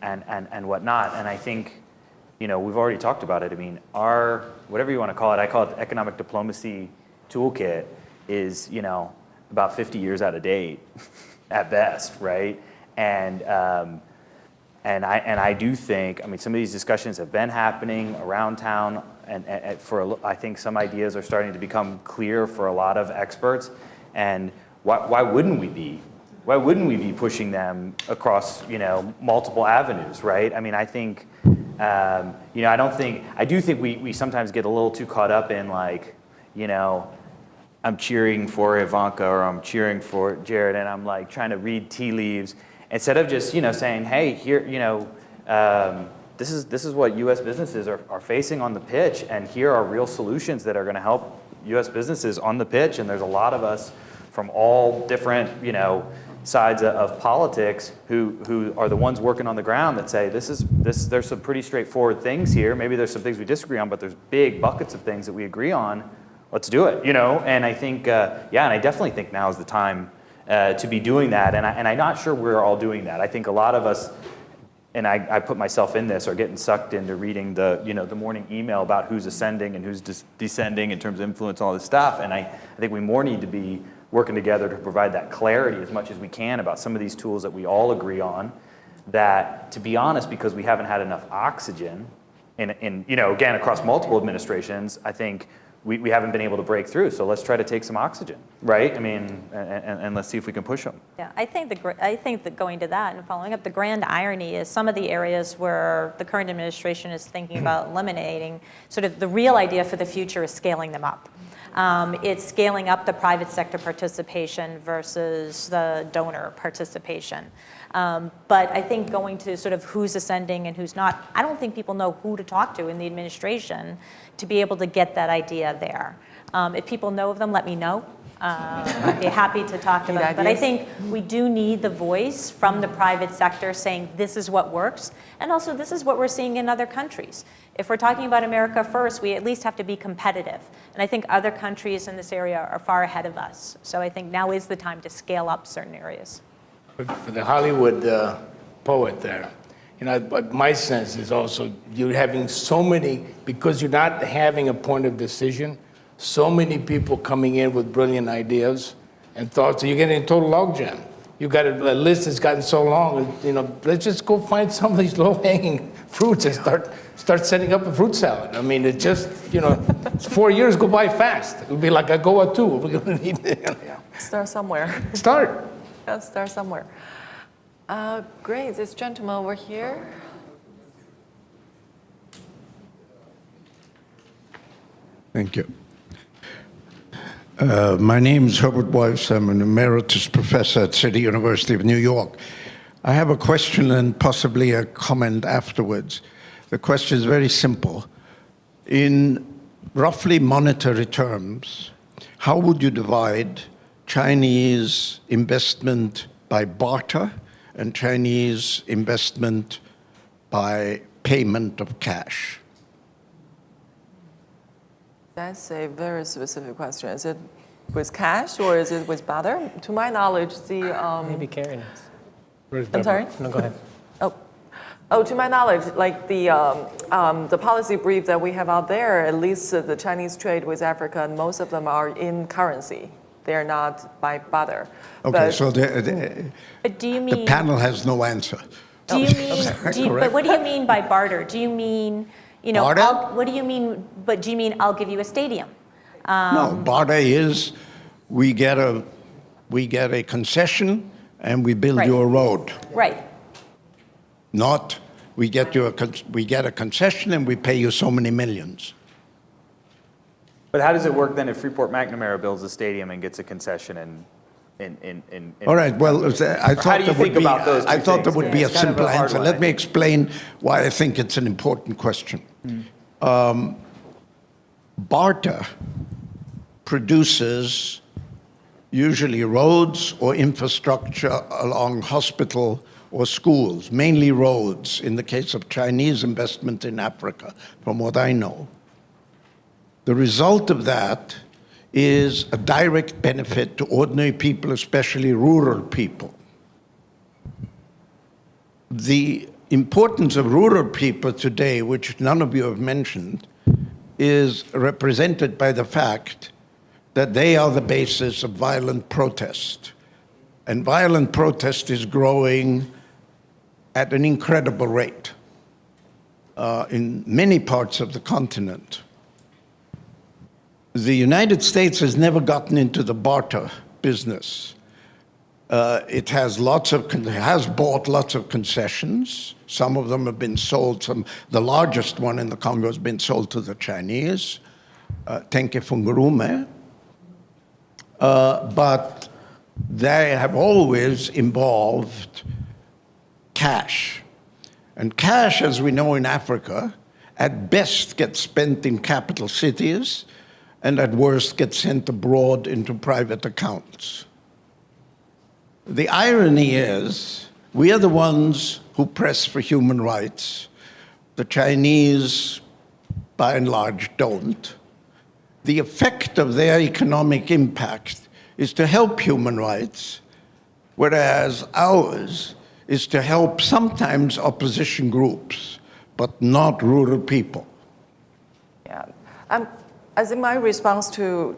and whatnot, and I think, you know, we've already talked about it. I mean, our, whatever you want to call it, I call it the economic diplomacy toolkit, is, you know, about 50 years out of date at best, right? And I do think, I mean, some of these discussions have been happening around town, and I think some ideas are starting to become clear for a lot of experts. And why wouldn't we be? Why wouldn't we be pushing them across, you know, multiple avenues, right? I mean, I think, you know, I do think we sometimes get a little too caught up in, like, you know, I'm cheering for Ivanka or I'm cheering for Jared, and I'm like trying to read tea leaves instead of just, you know, saying, hey, here, you know, this is what U.S. businesses are facing on the pitch, and here are real solutions that are going to help U.S. businesses on the pitch. And there's a lot of us from all different, you know, sides of politics who are the ones working on the ground that say there's some pretty straightforward things here. Maybe there's some things we disagree on, but there's big buckets of things that we agree on. Let's do it, you know? And I think, and I definitely think now is the time to be doing that. And I'm not sure we're all doing that. I think a lot of us, and I put myself in this, are getting sucked into reading the, you know, the morning email about who's ascending and who's descending in terms of influence, all this stuff. And I think we more need to be working together to provide that clarity as much as we can about some of these tools that we all agree on, that, to be honest, because we haven't had enough oxygen in you know, again, across multiple administrations, I think we haven't been able to break through. So let's try to take some oxygen, right? I mean, and let's see if we can push them. Yeah, I think that going to that and following up, the grand irony is some of the areas where the current administration is thinking about eliminating, sort of the real idea for the future is scaling them up. It's scaling up the private sector participation versus the donor participation. But I think going to sort of who's ascending and who's not, I don't think people know who to talk to in the administration to be able to get that idea there. If people know of them, let me know. I'd be happy to talk to them. But I think we do need the voice from the private sector saying this is what works, and also this is what we're seeing in other countries. If we're talking about America first, we at least have to be competitive. And I think other countries in this area are far ahead of us. So I think now is the time to scale up certain areas. For the Hollywood poet there, but my sense is also you're having so many, because you're not having a point of decision, so many people coming in with brilliant ideas and thoughts, so you're getting a total logjam. You've got a list that's gotten so long, let's just go find some of these low-hanging fruits and start setting up a fruit salad. I mean, it just, 4 years go by fast. It'll be like a Goa 2. We're going to need Start somewhere. Start. Yeah, start somewhere. Great, this gentleman over here. Thank you. My name is Herbert Weiss. I'm an emeritus professor at City University of New York. I have a question and possibly a comment afterwards. The question is very simple. In roughly monetary terms, how would you divide Chinese investment by barter and Chinese investment by payment of cash? That's a very specific question. Is it with cash or is it with barter? To my knowledge, Maybe Karen is. I'm sorry? No, go ahead. Oh, to my knowledge, like the policy brief that we have out there, at least the Chinese trade with Africa, and most of them are in currency. They're not by barter. Okay, so But do you mean, the panel has no answer. do you mean, but what do you mean by barter? Do you mean, Barter? what do you mean, but do you mean I'll give you a stadium? No, barter is we get a concession and we build you a road. Right. Not we get a concession and we pay you so many millions. But how does it work then if Freeport-McNamara builds a stadium and gets a concession All right, well, I how do you think about those two I thought there things? would be a It's kind of simple a hard answer. one, Let I me think. explain why I think it's an important question. Barter produces usually roads or infrastructure along hospital or schools, mainly roads in the case of Chinese investment in Africa, from what I know. The result of that is a direct benefit to ordinary people, especially rural people. The importance of rural people today, which none of you have mentioned, is represented by the fact that they are the basis of violent protest. And violent protest is growing at an incredible rate in many parts of the continent. The United States has never gotten into the barter business. It has bought lots of concessions. Some of them have been sold. The largest one in the Congo has been sold to the Chinese, Tenke Fungurume. But they have always involved cash. And cash, as we know in Africa, at best gets spent in capital cities, and at worst gets sent abroad into private accounts. The irony is, we are the ones who press for human rights. The Chinese, by and large, don't. The effect of their economic impact is to help human rights, whereas ours is to help sometimes opposition groups, but not rural people. Yeah. I think my response to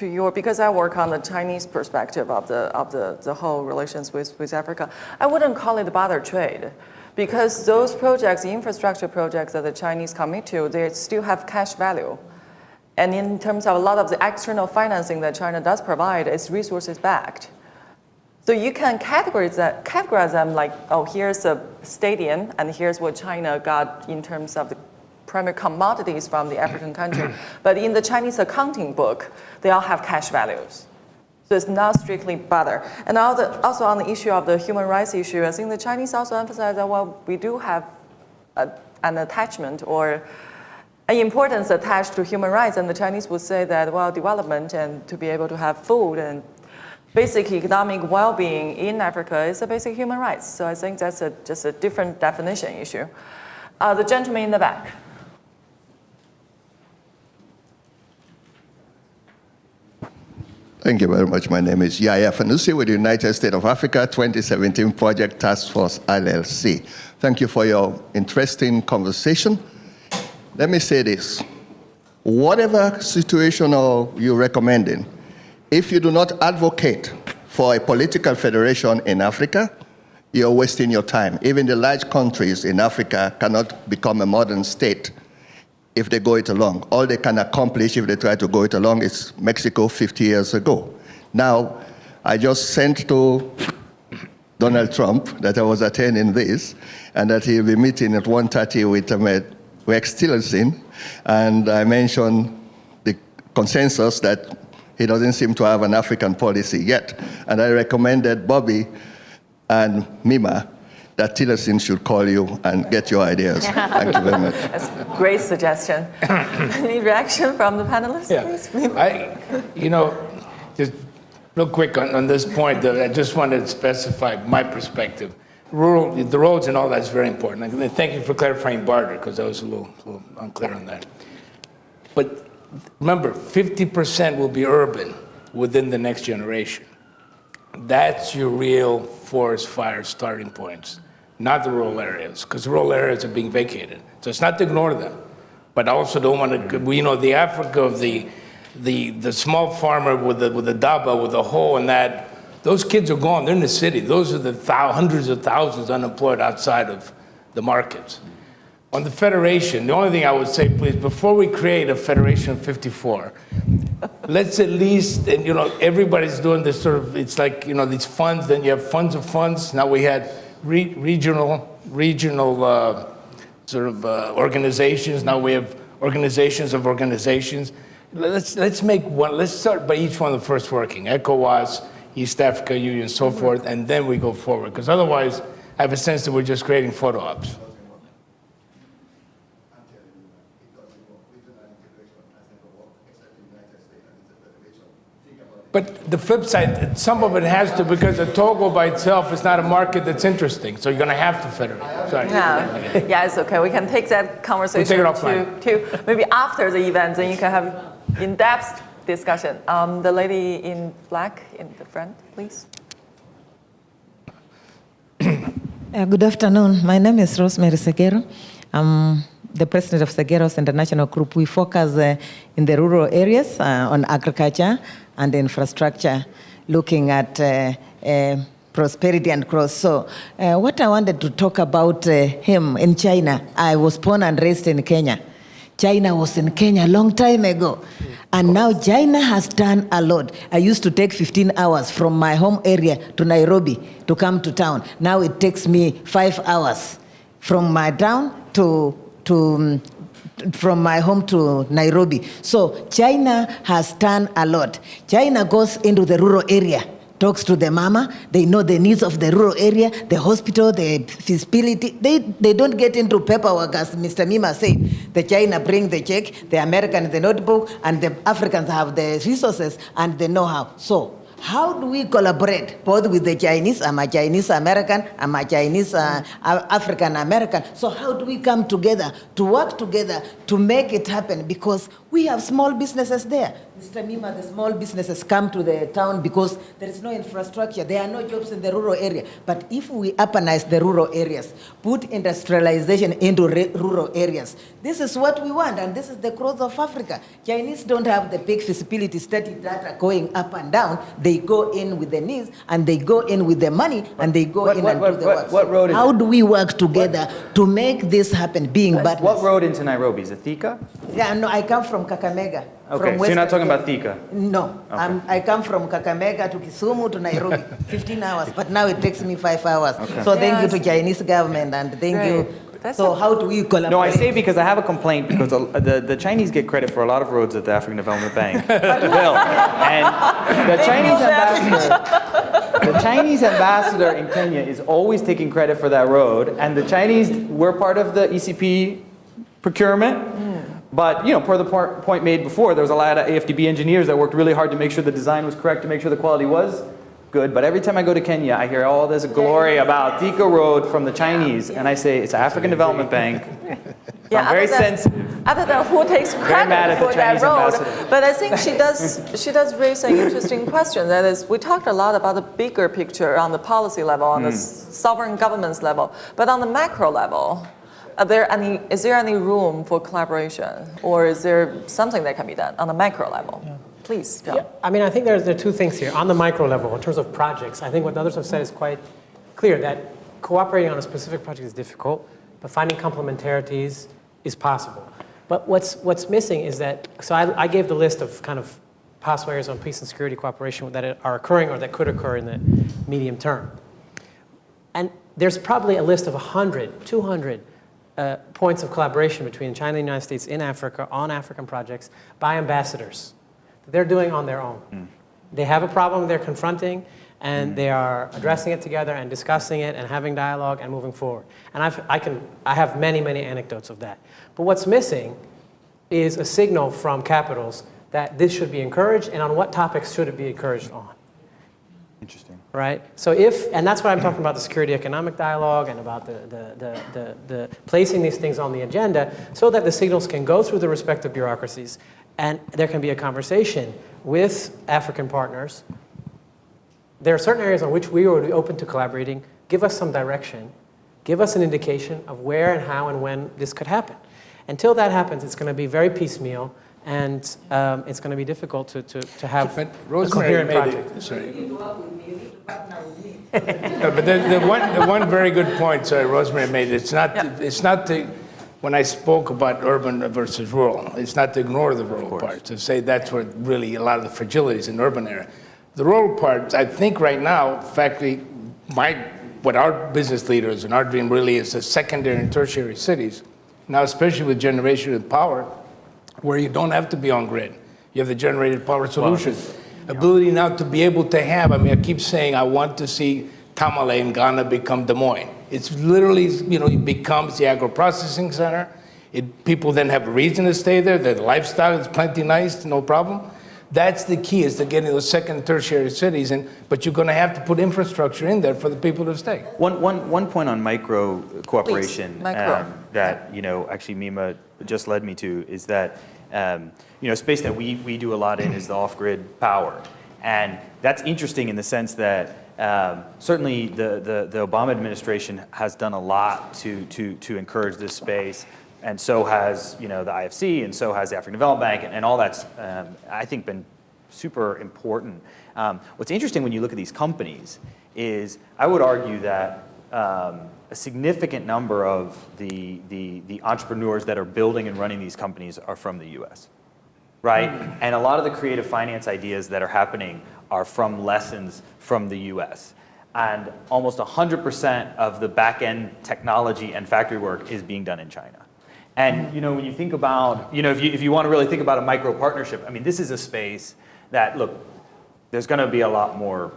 your, because I work on the Chinese perspective of the whole relations with Africa, I wouldn't call it barter trade, because those projects, the infrastructure projects that the Chinese commit to, they still have cash value. And in terms of a lot of the external financing that China does provide, it's resources backed. So you can categorize them like, oh, here's a stadium, and here's what China got in terms of the primary commodities from the African country. But in the Chinese accounting book, they all have cash values. So it's not strictly barter. And also on the issue of the human rights issue, I think the Chinese also emphasize that, well, we do have an attachment or importance attached to human rights. And the Chinese would say that, well, development and to be able to have food and basic economic well-being in Africa is a basic human rights. So I think that's just a different definition issue. The gentleman in the back. Thank you very much. My name is Yaya Fanusi with the United States of Africa 2017 Project Task Force, LLC. Thank you for your interesting conversation. Let me say this. Whatever situation you're recommending, if you do not advocate for a political federation in Africa, you're wasting your time. Even the large countries in Africa cannot become a modern state if they go it along. All they can accomplish if they try to go it along is Mexico 50 years ago. Now, I just sent to Donald Trump that I was attending this and that he'll be meeting at 1:30 with Rex Tillerson, and I mentioned the consensus that he doesn't seem to have an African policy yet. And I recommended Bobby and Mima that Tillerson should call you and get your ideas. Thank you very much. That's a great suggestion. Any reaction from the panelists, please? Just real quick on this point, I just wanted to specify my perspective. The roads and all that is very important. And thank you for clarifying barter, because I was a little unclear on that. But remember, 50% will be urban within the next generation. That's your real forest fire starting points, not the rural areas, because rural areas are being vacated. So it's not to ignore them, but I also don't want to, the Africa of the small farmer with the daba, with the hoe and that, those kids are gone, they're in the city. Those are the hundreds of thousands unemployed outside of the markets. On the federation, the only thing I would say, please, before we create a federation of 54, let's at least, and everybody's doing this sort of, it's like, these funds, then you have funds of funds. Now we had regional organizations. Now we have organizations of organizations. Let's make one, let's start by each one of the first working, ECOWAS, East Africa Union, so forth, and then we go forward. Because otherwise, I have a sense that we're just creating photo ops. But the flip side, some of it has to, because the Togo by itself is not a market that's interesting, so you're going to have to federate. Sorry. Yeah, it's okay. We can take that conversation to maybe after the event, and you can have in-depth discussion. The lady in black in the front, please. Good afternoon. My name is Rosemary Segero. I'm the president of Segero's International Group. We focus in the rural areas on agriculture and infrastructure, looking at prosperity and growth. So what I wanted to talk about him in China, I was born and raised in Kenya. China was in Kenya a long time ago. And now China has done a lot. I used to take 15 hours from my home area to Nairobi to come to town. Now it takes me 5 hours from my town from my home to Nairobi. So China has done a lot. China goes into the rural area, talks to the mama. They know the needs of the rural area, the hospital, the feasibility. They don't get into paperwork, as Mr. Mima said. The China bring the check, the American the notebook, and the Africans have the resources and the know-how. So how do we collaborate both with the Chinese? I'm a Chinese American, I'm a Chinese African American. So how do we come together to work together to make it happen? Because we have small businesses there. Mr. Mima, the small businesses come to the town because there is no infrastructure. There are no jobs in the rural area. But if we urbanize the rural areas, put industrialization into rural areas, this is what we want, and this is the growth of Africa. Chinese don't have the big feasibility study data going up and down. They go in with the needs, and they go in with the money, and they go in and do the work. What road is How do we work together to make this happen, being partners? What road into Nairobi? Is it Thika? Yeah, no, I come from Kakamega. Okay, so you're not talking about Thika? No, okay. I come from Kakamega to Kisumu to Nairobi, 15 hours, but now it takes me 5 hours. Okay. So thank you to Chinese government, and thank you. So how do we collaborate? No, I say because I have a complaint, because the Chinese get credit for a lot of roads at the African Development Bank. Bill, and the Chinese ambassador in Kenya is always taking credit for that road, and the Chinese were part of the ECP procurement. But, per the point made before, there was a lot of AFDB engineers that worked really hard to make sure the design was correct, to make sure the quality was good. But every time I go to Kenya, I hear all this glory about Thika Road from the Chinese. And I say, it's African Development Bank. Yeah, I'm very sensitive. Other than who takes credit mad at the for that Chinese road, ambassador. but I think she does raise an interesting question. That is, we talked a lot about the bigger picture on the policy level, on the sovereign governments level, but on the macro level, is there any room for collaboration, or is there something that can be done on the macro level? Yeah. Please, John. Yeah, I mean, I think there are two things here. On the micro level, in terms of projects, I think what others have said is quite clear, that cooperating on a specific project is difficult, but finding complementarities is possible. But what's missing is that, so I gave the list of kind of possible areas on peace and security cooperation that are occurring or that could occur in the medium term. And there's probably a list of 100, 200 points of collaboration between China and the United States in Africa on African projects by ambassadors that they're doing on their own. They have a problem they're confronting, and they are addressing it together and discussing it and having dialogue and moving forward. And I have many, many anecdotes of that. But what's missing is a signal from capitals that this should be encouraged, and on what topics should it be encouraged on. Interesting. Right? So and that's what I'm talking about, the security economic dialogue and about the placing these things on the agenda so that the signals can go through the respective bureaucracies and there can be a conversation with African partners. There are certain areas on which we would be open to collaborating. Give us some direction. Give us an indication of where and how and when this could happen. Until that happens, it's going to be very piecemeal, and it's going to be difficult to have a coherent project. No, but the one very good point, sorry, Rosemary made, it's not when I spoke about urban versus rural, it's not to ignore the rural part, to say that's where really a lot of the fragilities in the urban area. The rural part, I think right now, factually, what our business leaders and our dream really is the secondary and tertiary cities, now especially with generation of power, where you don't have to be on grid. You have the generated power solution. Ability now to be able to have, I keep saying I want to see Tamale in Ghana become Des Moines. It's literally, it becomes the agro-processing center. People then have a reason to stay there. The lifestyle is plenty nice, no problem. That's the key, is to get into those second, tertiary cities, but you're going to have to put infrastructure in there for the people to stay. One point on micro cooperation. Please, micro. That actually Mima just led me to is that space that we do a lot in is the off-grid power, and that's interesting in the sense that certainly the Obama administration has done a lot to encourage this space. And so has the IFC, and so has the African Development Bank, and all that's, I think, been super important. What's interesting when you look at these companies is I would argue that a significant number of the entrepreneurs that are building and running these companies are from the U.S., right? And a lot of the creative finance ideas that are happening are from lessons from the U.S. And almost 100% of the back-end technology and factory work is being done in China. And when you think about, if you want to really think about a micro partnership, this is a space that, look, there's going to be a lot more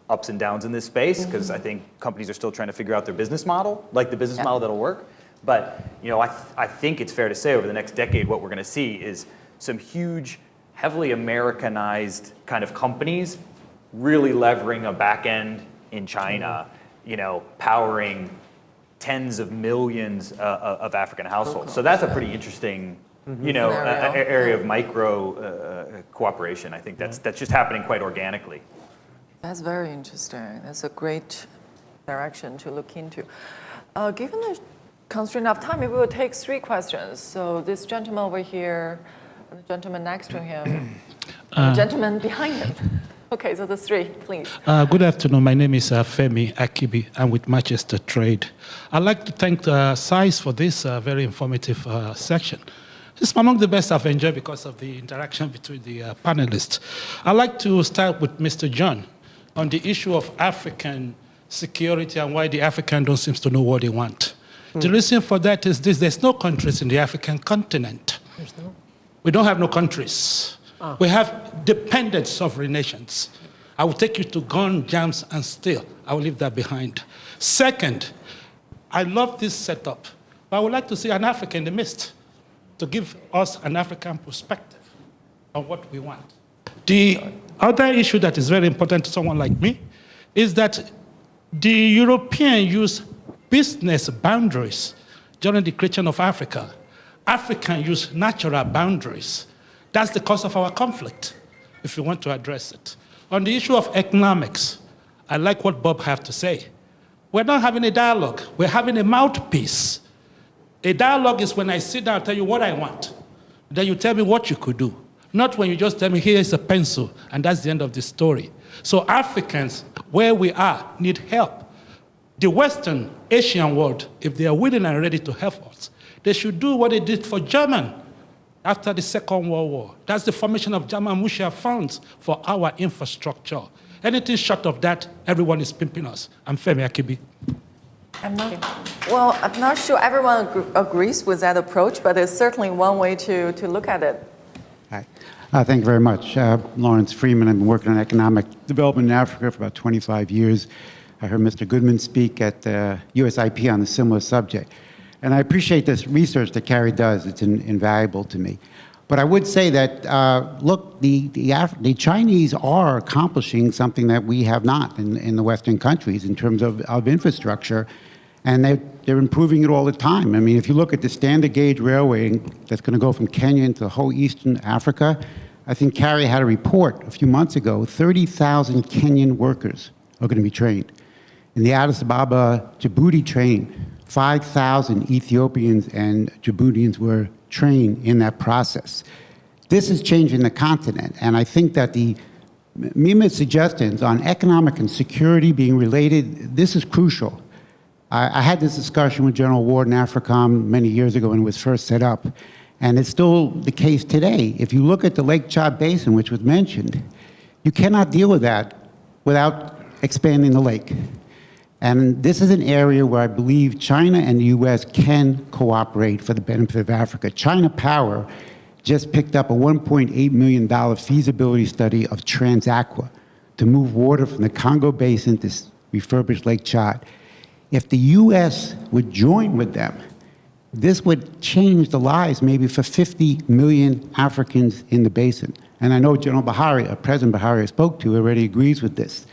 ups and downs in this space because I think companies are still trying to figure out their business model, like the business model that'll work. But I think it's fair to say over the next decade, what we're going to see is some huge, heavily Americanized kind of companies really levering a back end in China, powering tens of millions of African households. So that's a pretty interesting, area of micro cooperation. I think that's just happening quite organically. That's very interesting. That's a great direction to look into. Given the constraint of time, maybe we'll take 3 questions. So this gentleman over here, and the gentleman next to him, and the gentleman behind him. Okay, so the 3, please. Good afternoon. My name is Femi Akibi. I'm with Manchester Trade. I'd like to thank SAIS for this very informative section. It's among the best I've enjoyed because of the interaction between the panelists. I'd like to start with Mr. John on the issue of African security and why the African don't seem to know what they want. The reason for that is this: there's no countries in the African continent. There's no? We don't have no countries. We have dependent sovereign nations. I will take you to gun, jams, and steel. I will leave that behind. Second, I love this setup, but I would like to see an Africa in the midst. to give us an African perspective on what we want. The other issue that is very important to someone like me is that the Europeans use business boundaries during the creation of Africa. Africans use natural boundaries. That's the cause of our conflict, if you want to address it. On the issue of economics, I like what Bob has to say. We're not having a dialogue. We're having a mouthpiece. A dialogue is when I sit down and tell you what I want. Then you tell me what you could do. Not when you just tell me, here's a pencil, and that's the end of the story. So Africans, where we are, need help. The Western Asian world, if they are willing and ready to help us, they should do what they did for Germany after the Second World War. That's the formation of German mutual funds for our infrastructure. Anything short of that, everyone is pimping us. I'm Femi Akibi. I'm not sure everyone agrees with that approach, but it's certainly one way to look at it. Hi. Thank you very much. Lawrence Freeman. I've been working on economic development in Africa for about 25 years. I heard Mr. Goodman speak at USIP on a similar subject. And I appreciate this research that Carrie does. It's invaluable to me. But I would say that, look, the Chinese are accomplishing something that we have not in the Western countries in terms of infrastructure, and they're improving it all the time. I mean, if you look at the standard gauge railway that's going to go from Kenya into the whole Eastern Africa, I think Carrie had a report a few months ago, 30,000 Kenyan workers are going to be trained. In the Addis Ababa Djibouti train, 5,000 Ethiopians and Djiboutians were trained in that process. This is changing the continent, and I think that the Mima's suggestions on economic and security being related, this is crucial. I had this discussion with General Ward in AFRICOM many years ago when it was first set up, and it's still the case today. If you look at the Lake Chad Basin, which was mentioned, you cannot deal with that without expanding the lake. And this is an area where I believe China and the U.S. can cooperate for the benefit of Africa. China Power just picked up a $1.8 million feasibility study of Transaqua to move water from the Congo Basin to refurbish Lake Chad. If the U.S. would join with them, this would change the lives maybe for 50 million Africans in the basin. And I know General Bahari, President Bahari I spoke to, already agrees with this.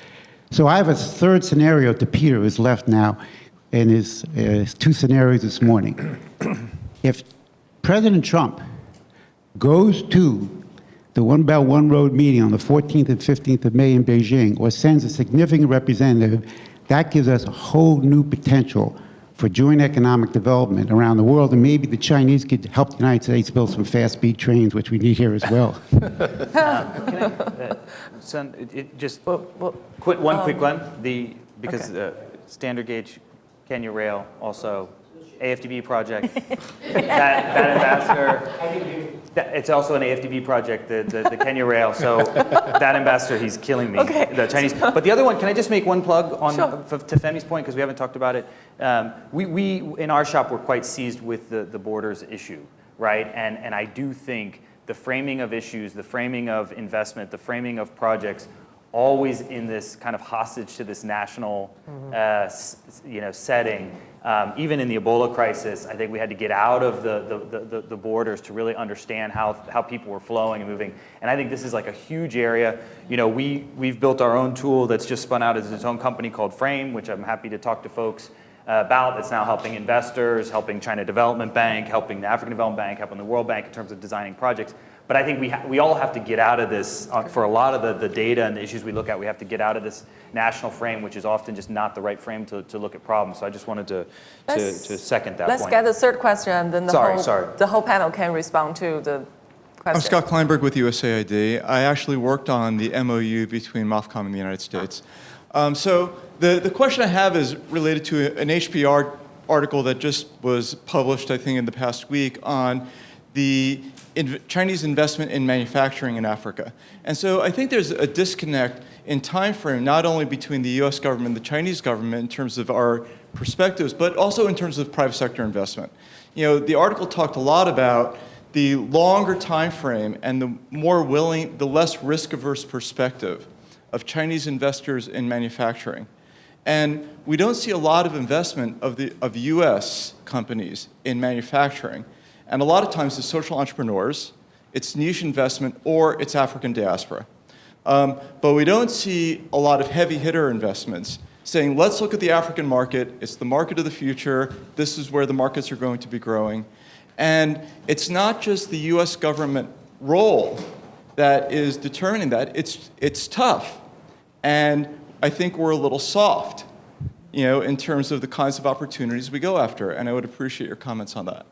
So I have a third scenario to Peter, who's left now, in his two scenarios this morning. If President Trump goes to the One Belt, One Road meeting on the 14th and 15th of May in Beijing, or sends a significant representative, that gives us a whole new potential for joint economic development around the world, and maybe the Chinese could help the United States build some fast-speed trains, which we need here as well. Quick one, because standard gauge Kenya Rail, also AFDB project, that ambassador, it's also an AFDB project, the Kenya Rail, so that ambassador, he's killing me, the Chinese. But the other one, can I just make one plug on to Femi's point, because we haven't talked about it. We in our shop, we're quite seized with the borders issue, right? And I do think the framing of issues, the framing of investment, the framing of projects, always in this kind of hostage to this national setting. Even in the Ebola crisis, I think we had to get out of the borders to really understand how people were flowing and moving. And I think this is like a huge area. You know, we've built our own tool that's just spun out as its own company called Frame, which I'm happy to talk to folks about. That's now helping investors, helping China Development Bank, helping the African Development Bank, helping the World Bank in terms of designing projects. But I think we all have to get out of this, for a lot of the data and the issues we look at, we have to get out of this national frame, which is often just not the right frame to look at problems. So I just wanted to second that Let's point. get the third question, and then the whole panel can respond to the question. I'm Scott Kleinberg with USAID. I actually worked on the MOU between MOFCOM and the United States. So the question I have is related to an HBR article that just was published, I think, in the past week on the Chinese investment in manufacturing in Africa. And so I think there's a disconnect in time frame, not only between the US government and the Chinese government in terms of our perspectives, but also in terms of private sector investment. You know, the article talked a lot about the longer time frame and the less risk-averse perspective of Chinese investors in manufacturing. And we don't see a lot of investment of US companies in manufacturing. And a lot of times it's social entrepreneurs, it's niche investment, or it's African diaspora. But we don't see a lot of heavy hitter investments saying, let's look at the African market. It's the market of the future. This is where the markets are going to be growing. And it's not just the US government role that is determining that. It's tough. And I think we're a little soft, in terms of the kinds of opportunities we go after. And I would appreciate your comments on that.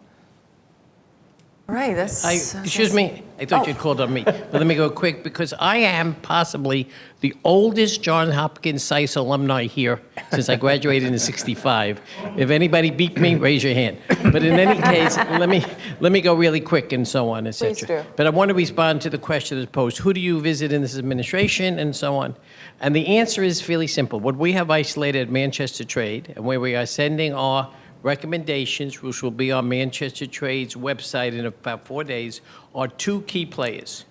Right, Excuse me, I thought you'd called on me. But let me go quick, because I am possibly the oldest Johns Hopkins SAIS alumni here since I graduated in '65. If anybody beat me, raise your hand. But in any case, let me go really quick and so on, et cetera. Please do. But I want to respond to the question that's posed. Who do you visit in this administration and so on? And the answer is fairly simple. What we have isolated at Manchester Trade, and where we are sending our recommendations, which will be on Manchester Trade's website in about 4 days, are two key players.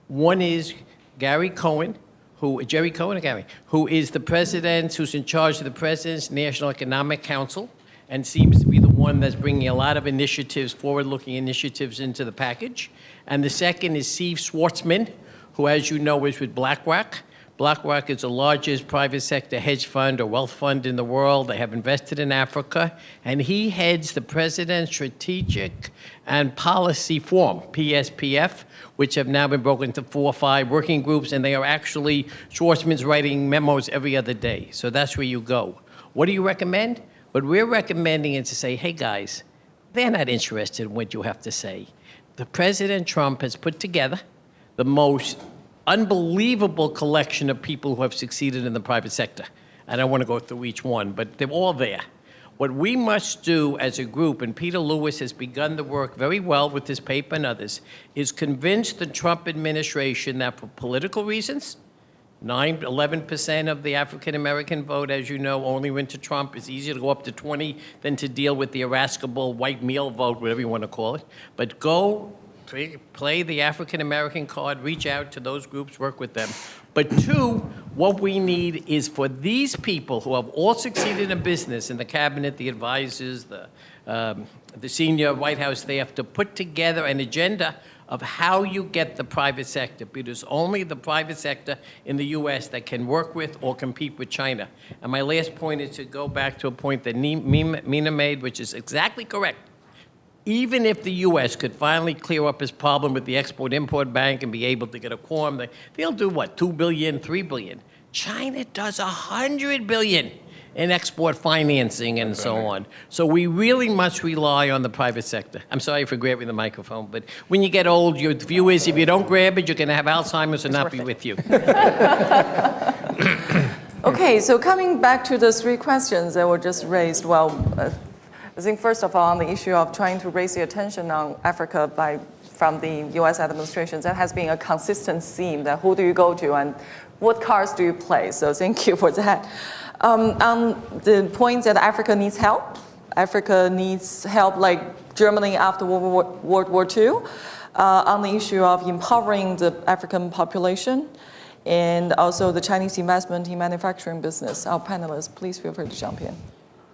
One is Jerry Cohen, who is the president, who's in charge of the president's National Economic Council, and seems to be the one that's bringing a lot of initiatives, forward-looking initiatives into the package. And the second is Steve Schwarzman, who, as you know, is with BlackRock. BlackRock is the largest private sector hedge fund or wealth fund in the world. They have invested in Africa, and he heads the President's Strategic and Policy Forum, PSPF, which have now been broken into 4 or 5 working groups, and they are actually, Schwarzman's writing memos every other day. So that's where you go. What do you recommend? What we're recommending is to say, hey guys, they're not interested in what you have to say. The President Trump has put together the most unbelievable collection of people who have succeeded in the private sector. I don't want to go through each one, but they're all there. What we must do as a group, and Peter Lewis has begun the work very well with this paper and others, is convince the Trump administration that for political reasons, 11% of the African-American vote, as you know, only went to Trump. It's easier to go up to 20 than to deal with the irascible white male vote, whatever you want to call it. But go play the African-American card, reach out to those groups, work with them. But 2, what we need is for these people who have all succeeded in business, in the cabinet, the advisors, the senior White House staff, to put together an agenda of how you get the private sector, because only the private sector in the U.S. that can work with or compete with China. And my last point is to go back to a point that Mina made, which is exactly correct. Even if the U.S. could finally clear up its problem with the Export-Import Bank and be able to get a quorum, they'll do what, $2 billion, $3 billion. China does $100 billion in export financing and so on. So we really must rely on the private sector. I'm sorry for grabbing the microphone, but when you get old, your view is if you don't grab it, you're going to have Alzheimer's and not be with you. Okay, so coming back to the 3 questions that were just raised, I think first of all, on the issue of trying to raise the attention on Africa from the U.S. administration, that has been a consistent theme, that who do you go to and what cards do you play? So thank you for that. On the point that Africa needs help like Germany after World War II, on the issue of empowering the African population, and also the Chinese investment in manufacturing business. Our panelists, please feel free to jump in.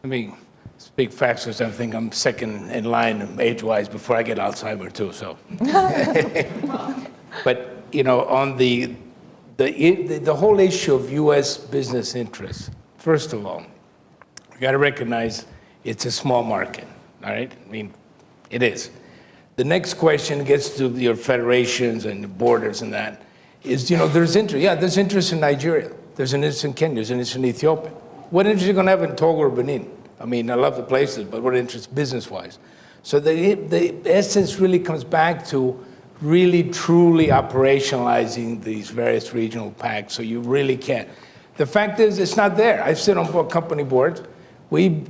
Let me speak facts, because I think I'm second in line age-wise before I get Alzheimer's too. So, but on the whole issue of U.S. business interests, first of all, you got to recognize it's a small market. All right, I mean, it is. The next question gets to your federations and the borders and that. Is there's interest. Yeah, there's interest in Nigeria. There's an interest in Kenya. There's an interest in Ethiopia. What interest are you going to have in Togo or Benin? I mean, I love the places, but what interest business-wise? So the essence really comes back to really, truly operationalizing these various regional pacts, so you really can. The fact is, it's not there. I sit on company boards. We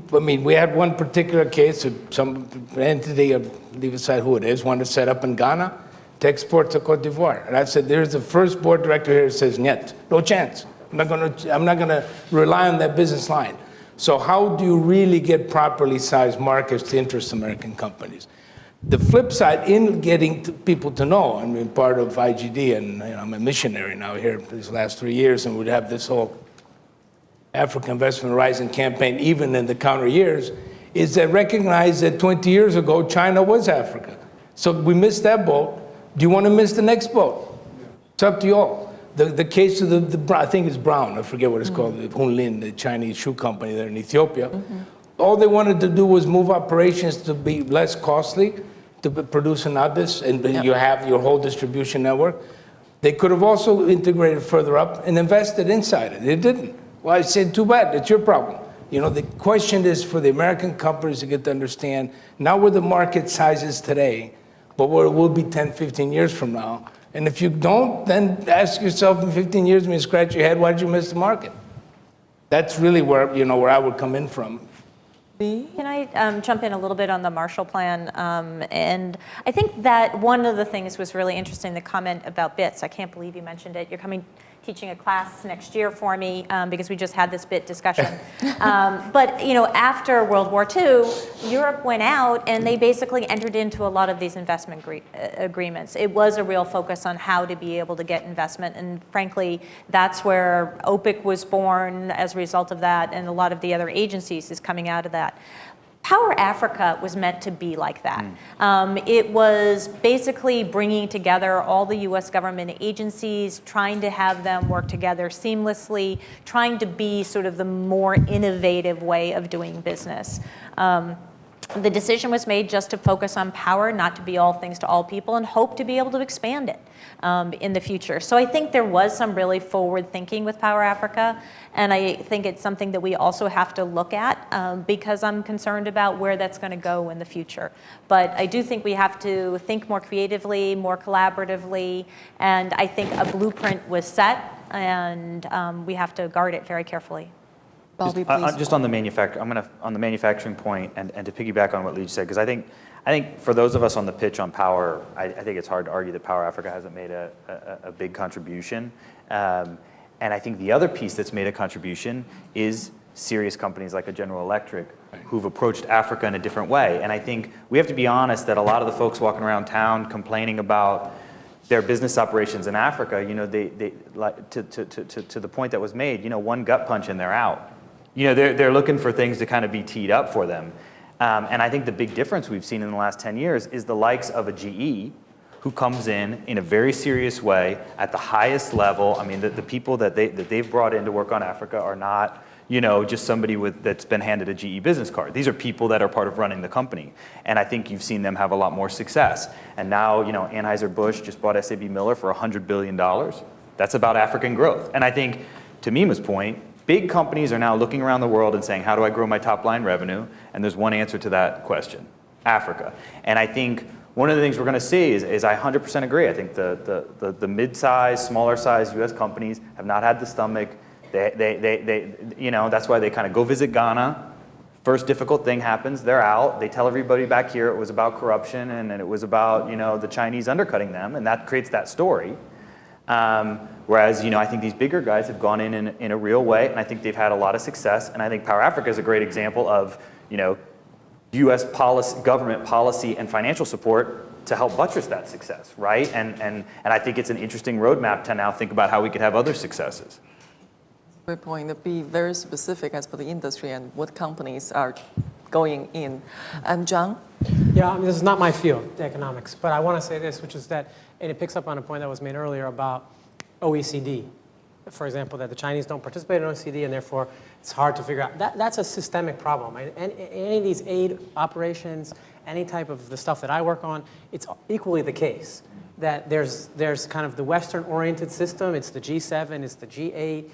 had one particular case of some entity, leave aside who it is, wanted to set up in Ghana to export to Cote d'Ivoire. And I said, there's the first board director here that says, "Niet, no chance. I'm not gonna rely on that business line." So how do you really get properly sized markets to interest American companies? The flip side, in getting people to know, I mean, part of IGD, and I'm a missionary now here these last 3 years, and we'd have this whole African Investment Rising campaign, even in the counter years, is that recognize that 20 years ago, China was Africa. So we missed that boat. Do you want to miss the next boat? It's up to you all. The case of I think it's Brown, I forget what it's called, the Hunlin, the Chinese shoe company there in Ethiopia. All they wanted to do was move operations to be less costly, to produce in others, and you have your whole distribution network. They could have also integrated further up and invested inside it. They didn't. Well, I said, too bad, it's your problem. You know, the question is for the American companies to get to understand not where the market size is today, but where it will be 10, 15 years from now. And if you don't, then ask yourself in 15 years, when you scratch your head, why did you miss the market? That's really where, you know, where I would come in from. Can I jump in a little bit on the Marshall Plan? And I think that one of the things was really interesting, the comment about bits. I can't believe you mentioned it. You're teaching a class next year for me because we just had this bit discussion. But you know, after World War II, Europe went out and they basically entered into a lot of these investment agreements. It was a real focus on how to be able to get investment, and frankly, that's where OPIC was born as a result of that, and a lot of the other agencies is coming out of that. Power Africa was meant to be like that. It was basically bringing together all the US government agencies, trying to have them work together seamlessly, trying to be sort of the more innovative way of doing business. The decision was made just to focus on power, not to be all things to all people, and hope to be able to expand it in the future. So I think there was some really forward thinking with Power Africa, and I think it's something that we also have to look at because I'm concerned about where that's going to go in the future. But I do think we have to think more creatively, more collaboratively, and I think a blueprint was set, and we have to guard it very carefully. Bobby, please. Just on the on the manufacturing point, and to piggyback on what Lee said, because I think for those of us on the pitch on power, I think it's hard to argue that Power Africa hasn't made a big contribution. And I think the other piece that's made a contribution is serious companies like a General Electric who've approached Africa in a different way. And I think we have to be honest that a lot of the folks walking around town complaining about their business operations in Africa, you know, they like to the point that was made, you know, one gut punch and they're out. You know, they're looking for things to kind of be teed up for them. And I think the big difference we've seen in the last 10 years is the likes of a GE who comes in a very serious way at the highest level. I mean, the people that they've brought in to work on Africa are not, you know, just somebody that's been handed a GE business card. These are people that are part of running the company. And I think you've seen them have a lot more success. And now, you know, Anheuser-Busch just bought SAB Miller for $100 billion. That's about African growth. And I think, to Mima's point, big companies are now looking around the world and saying, how do I grow my top line revenue? And there's one answer to that question, Africa. And I think one of the things we're going to see is I 100% agree. I think the mid-size, smaller size US companies have not had the stomach. They you know, that's why they kind of go visit Ghana. First difficult thing happens, they're out. They tell everybody back here it was about corruption and it was about, you know, the Chinese undercutting them, and that creates that story. Whereas, you know, I think these bigger guys have gone in a real way, and I think they've had a lot of success. And I think Power Africa is a great example of, you know, U.S. policy, government policy, and financial support to help buttress that success, right? And I think it's an interesting roadmap to now think about how we could have other successes. Great point. To be very specific as for the industry and what companies are going in. And John? Yeah, I mean, this is not my field, economics, but I want to say this, which is that, and it picks up on a point that was made earlier about OECD. For example, that the Chinese don't participate in OECD, and therefore it's hard to figure out. That's a systemic problem. And any of these aid operations, any type of the stuff that I work on, it's equally the case. That there's kind of the Western-oriented system. It's the G7, it's the G8,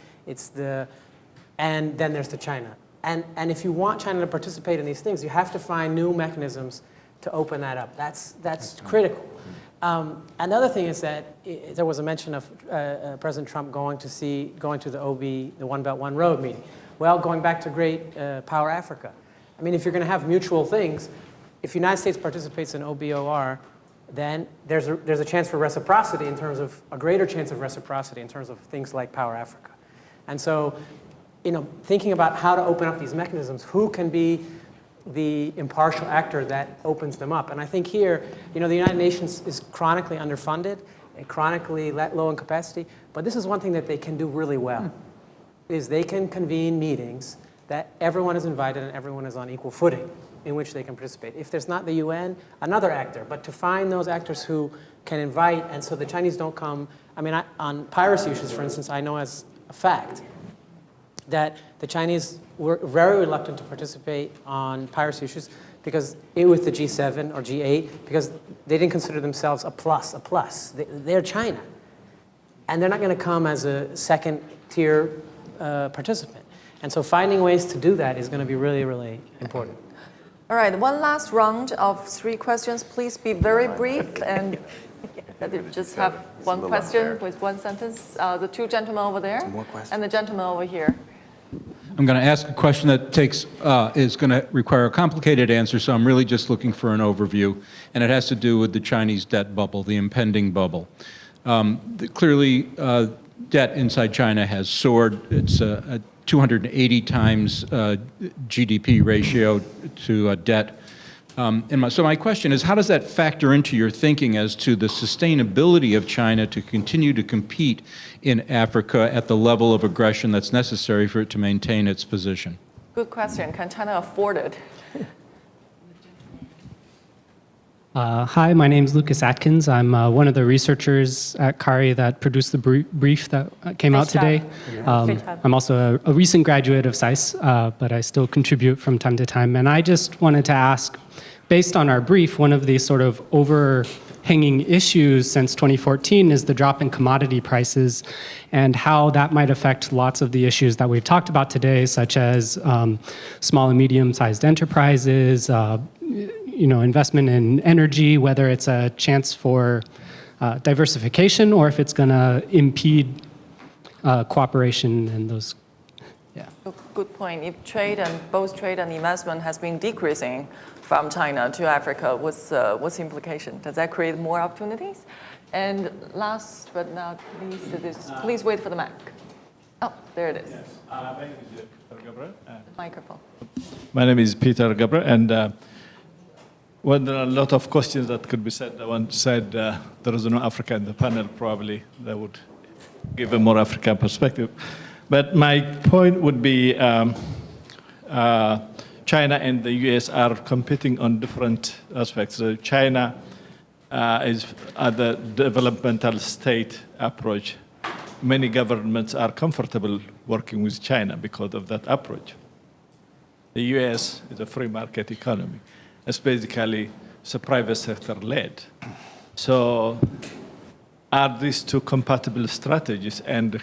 and then there's the China. And if you want China to participate in these things, you have to find new mechanisms to open that up. That's critical. Another thing is that there was a mention of President Trump going to the OB, the One Belt, One Road meeting. Well, going back to Great Power Africa. I mean, if you're going to have mutual things, if the United States participates in OBOR, then there's a chance for reciprocity in terms of, a greater chance of reciprocity in terms of things like Power Africa. And so, you know, thinking about how to open up these mechanisms, who can be the impartial actor that opens them up. And I think here, you know, the United Nations is chronically underfunded and chronically low in capacity, but this is one thing that they can do really well, is they can convene meetings that everyone is invited and everyone is on equal footing. in which they can participate. If there's not the UN, another actor, but to find those actors who can invite, and so the Chinese don't come. I mean, on piracy issues, for instance, I know as a fact that the Chinese were very reluctant to participate on piracy issues because with the G7 or G8, because they didn't consider themselves a plus. They're China. And they're not going to come as a second-tier participant. And so finding ways to do that is going to be really, really important. All right, one last round of 3 questions. Please be very brief and just have one question with one sentence. The 2 gentlemen over there and the gentleman over here. I'm going to ask a question that is going to require a complicated answer, so I'm really just looking for an overview, and it has to do with the Chinese debt bubble, the impending bubble. Clearly, debt inside China has soared. It's a 280 times GDP ratio to debt. So my question is, how does that factor into your thinking as to the sustainability of China to continue to compete in Africa at the level of aggression that's necessary for it to maintain its position? Good question. Can China afford it? Hi, my name is Lucas Atkins. I'm one of the researchers at CARI that produced the brief that came out today. I'm also a recent graduate of SAIS, but I still contribute from time to time. And I just wanted to ask, based on our brief, one of the sort of overhanging issues since 2014 is the drop in commodity prices and how that might affect lots of the issues that we've talked about today, such as small and medium-sized enterprises, investment in energy, whether it's a chance for diversification or if it's going to impede cooperation and those. Yeah. Good point. If both trade and investment has been decreasing from China to Africa, what's the implication? Does that create more opportunities? And last but not least, please wait for the mic. Oh, there it is. Yes. My name is Peter Gabriel. Microphone. My name is Peter Gabriel, and well, there are a lot of questions that could be said. I once said there is no Africa in the panel, probably that would give a more African perspective. But my point would be China and the US are competing on different aspects. So China is at the developmental state approach. Many governments are comfortable working with China because of that approach. The US is a free market economy. It's basically private sector led. So are these 2 compatible strategies, and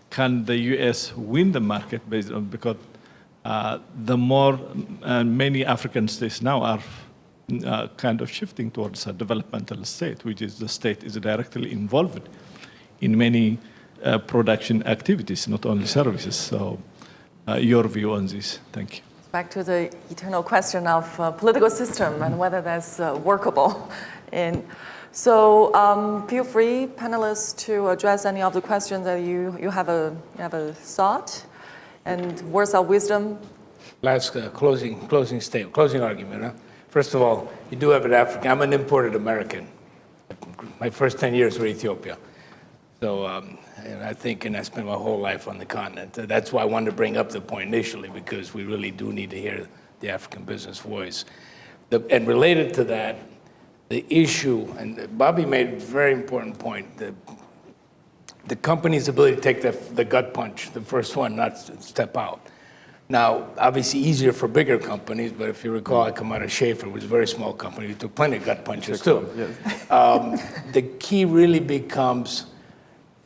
can the US win the market based on, because the more many African states now are kind of shifting towards a developmental state, which is the state is directly involved in many production activities, not only services. So your view on this, thank you. Back to the eternal question of political system and whether that's workable. So feel free, panelists, to address any of the questions that you have a thought and words of wisdom. Last closing argument. Huh? First of all, you do have an African. I'm an imported American. My first 10 years were Ethiopia. So and I spent my whole life on the continent. That's why I wanted to bring up the point initially, because we really do need to hear the African business voice. And related to that, the issue, and Bobby made a very important point, the company's ability to take the gut punch, the first one, not step out. Now, obviously easier for bigger companies, but if you recall, I come out of Schaefer, it was a very small company. We took plenty of gut punches too. The key really becomes,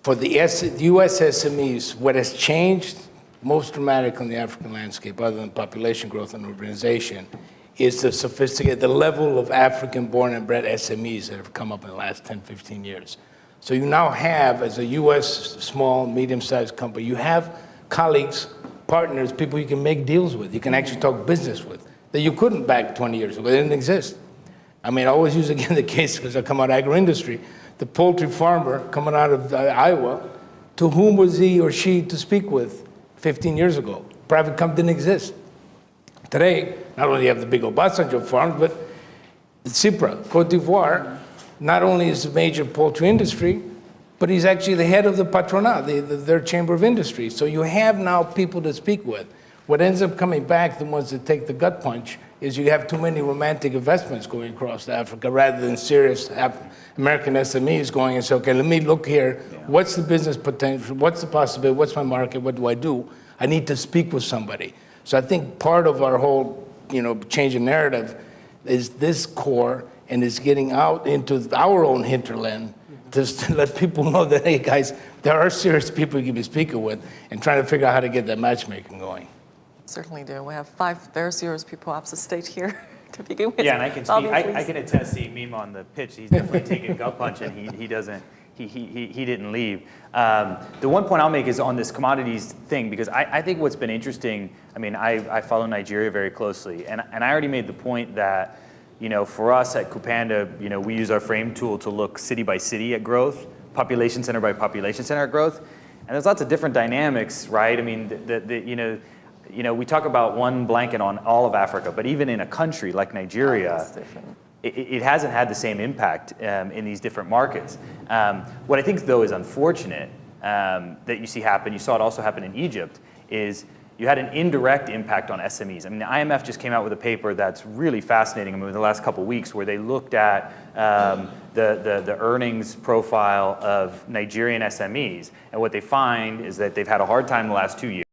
for the U.S. SMEs, what has changed most dramatically in the African landscape, other than population growth and urbanization, is the level of African-born and bred SMEs that have come up in the last 10, 15 years. So you now have, as a U.S. small, medium-sized company, you have colleagues, partners, people you can make deals with, you can actually talk business with, that you couldn't back 20 years ago. They didn't exist. I mean, I always use again the case, because I come out of agro-industry, the poultry farmer coming out of Iowa, to whom was he or she to speak with 15 years ago? Private company didn't exist. Today, not only do you have the big Obasanjo farms, but CIPRA, Cote d'Ivoire, not only is a major poultry industry, but he's actually the head of the patronat, their chamber of industry. So you have now people to speak with. What ends up coming back, the ones that take the gut punch, is you have too many romantic investments going across Africa rather than serious American SMEs going and say, okay, let me look here. What's the business potential? What's the possibility? What's my market? What do I do? I need to speak with somebody. So I think part of our whole, change in narrative is this core, and is getting out into our own hinterland just to let people know that, hey guys, there are serious people you can be speaking with, and trying to figure out how to get that matchmaking going. Certainly do. We have 5 very serious people off the stage here to begin with. Yeah, and I can speak. I can attest, seeing Mima on the pitch. He's definitely taking gut punch, and he doesn't. He didn't leave. The one point I'll make is on this commodities thing, because I think what's been interesting. I mean, I follow Nigeria very closely, and I already made the point that, for us at Kupanda, we use our frame tool to look city by city at growth, population center by population center at growth, and there's lots of different dynamics, right? I mean, we talk about one blanket on all of Africa, but even in a country like Nigeria, it hasn't had the same impact in these different markets. What I think, though, is unfortunate that you see happen, you saw it also happen in Egypt, is you had an indirect impact on SMEs. I mean, the IMF just came out with a paper that's really fascinating, in the last couple of weeks, where they looked at the earnings profile of Nigerian SMEs, and what they find is that they've had a hard time the last 2 years,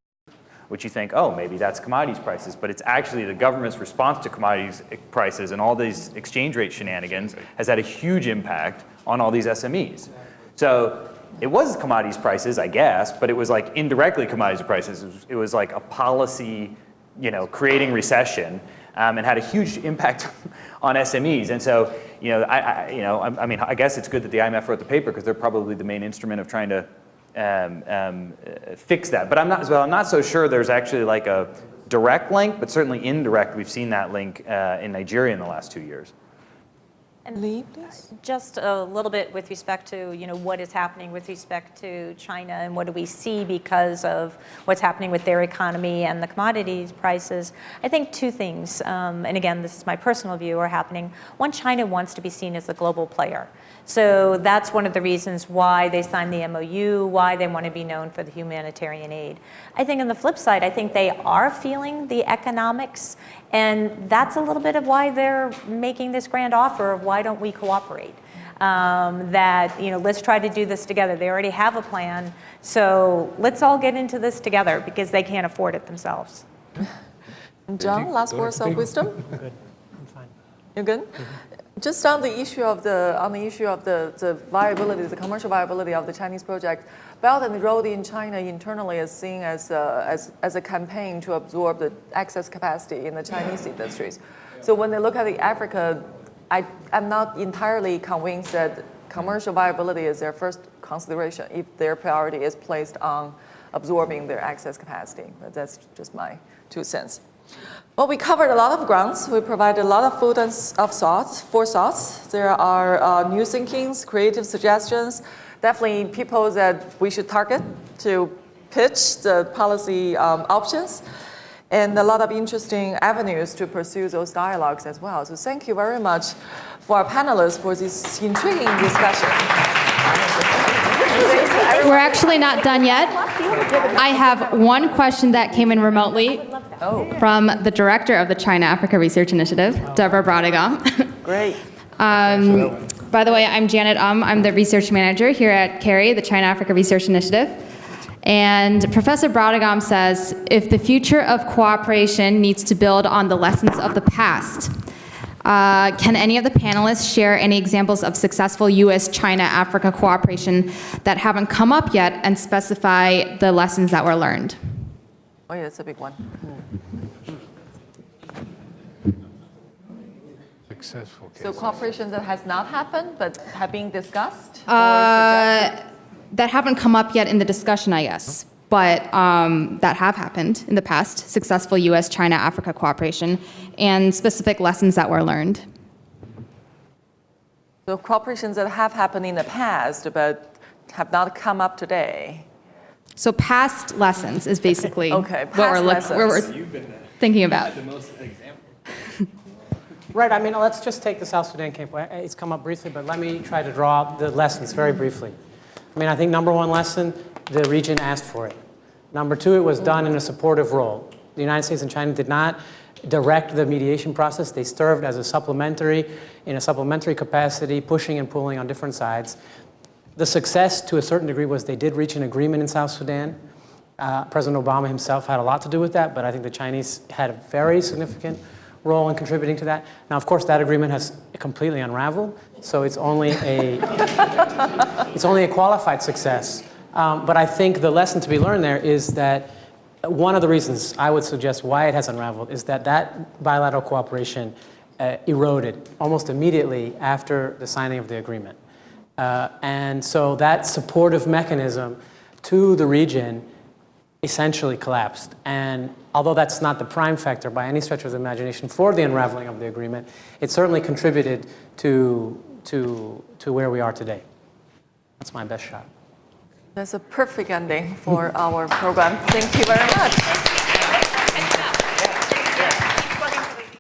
which you think, oh, maybe that's commodities prices, but it's actually the government's response to commodities prices and all these exchange rate shenanigans has had a huge impact on all these SMEs. So it was commodities prices, I guess, but it was like indirectly commodities prices. It was like a policy, creating recession, and had a huge impact on SMEs. And so, I guess it's good that the IMF wrote the paper, because they're probably the main instrument of trying to fix that. But I'm not so sure there's actually like a direct link, but certainly indirect. We've seen that link in Nigeria in the last 2 years. And Lee, please. Just a little bit with respect to, what is happening with respect to China, and what do we see because of what's happening with their economy and the commodities prices. I think 2 things, and again, this is my personal view, are happening. One, China wants to be seen as a global player. So that's one of the reasons why they signed the MOU, why they want to be known for the humanitarian aid. I think on the flip side, I think they are feeling the economics, and that's a little bit of why they're making this grand offer of why don't we cooperate? Let's try to do this together. They already have a plan, so let's all get into this together, because they can't afford it themselves. John, last words of wisdom? I'm good. I'm fine. You're good? Just on the issue of the viability, the commercial viability of the Chinese project, Belt and Road in China internally is seen as a campaign to absorb the excess capacity in the Chinese industries. So when they look at the Africa, I'm not entirely convinced that commercial viability is their first consideration if their priority is placed on absorbing their excess capacity. But that's just my 2 cents. Well, we covered a lot of grounds. We provided a lot of food for thoughts. There are new thinkings, creative suggestions, definitely people that we should target to pitch the policy options, and a lot of interesting avenues to pursue those dialogues as well. So thank you very much for our panelists for this intriguing discussion. We're actually not done yet. I have one question that came in remotely from the director of the China-Africa Research Initiative, Deborah Brodegom. Great. By the way, I'm Janet I'm the research manager here at CARI, the China-Africa Research Initiative. And Professor Brodegom says, if the future of cooperation needs to build on the lessons of the past, can any of the panelists share any examples of successful U.S.-China-Africa cooperation that haven't come up yet and specify the lessons that were learned? Oh yeah, that's a big one. Successful cases. So cooperation that has not happened but have been discussed? That haven't come up yet in the discussion, I guess, but that have happened in the past, successful U.S.-China-Africa cooperation, and specific lessons that were learned. So cooperations that have happened in the past but have not come up today. So past lessons is basically okay, what we're thinking about. Right, I mean, let's just take the South Sudan campaign. It's come up briefly, but let me try to draw the lessons very briefly. I mean, I think number 1 lesson, the region asked for it. Number 2, it was done in a supportive role. The United States and China did not direct the mediation process. They served as a supplementary capacity, pushing and pulling on different sides. The success, to a certain degree, was they did reach an agreement in South Sudan. President Obama himself had a lot to do with that, but I think the Chinese had a very significant role in contributing to that. Now, of course, that agreement has completely unraveled, so it's only a qualified success. But I think the lesson to be learned there is that one of the reasons I would suggest why it has unraveled is that bilateral cooperation eroded almost immediately after the signing of the agreement. And so that supportive mechanism to the region essentially collapsed. And although that's not the prime factor by any stretch of the imagination for the unraveling of the agreement, it certainly contributed to where we are today. That's my best shot. That's a perfect ending for our program. Thank you very much.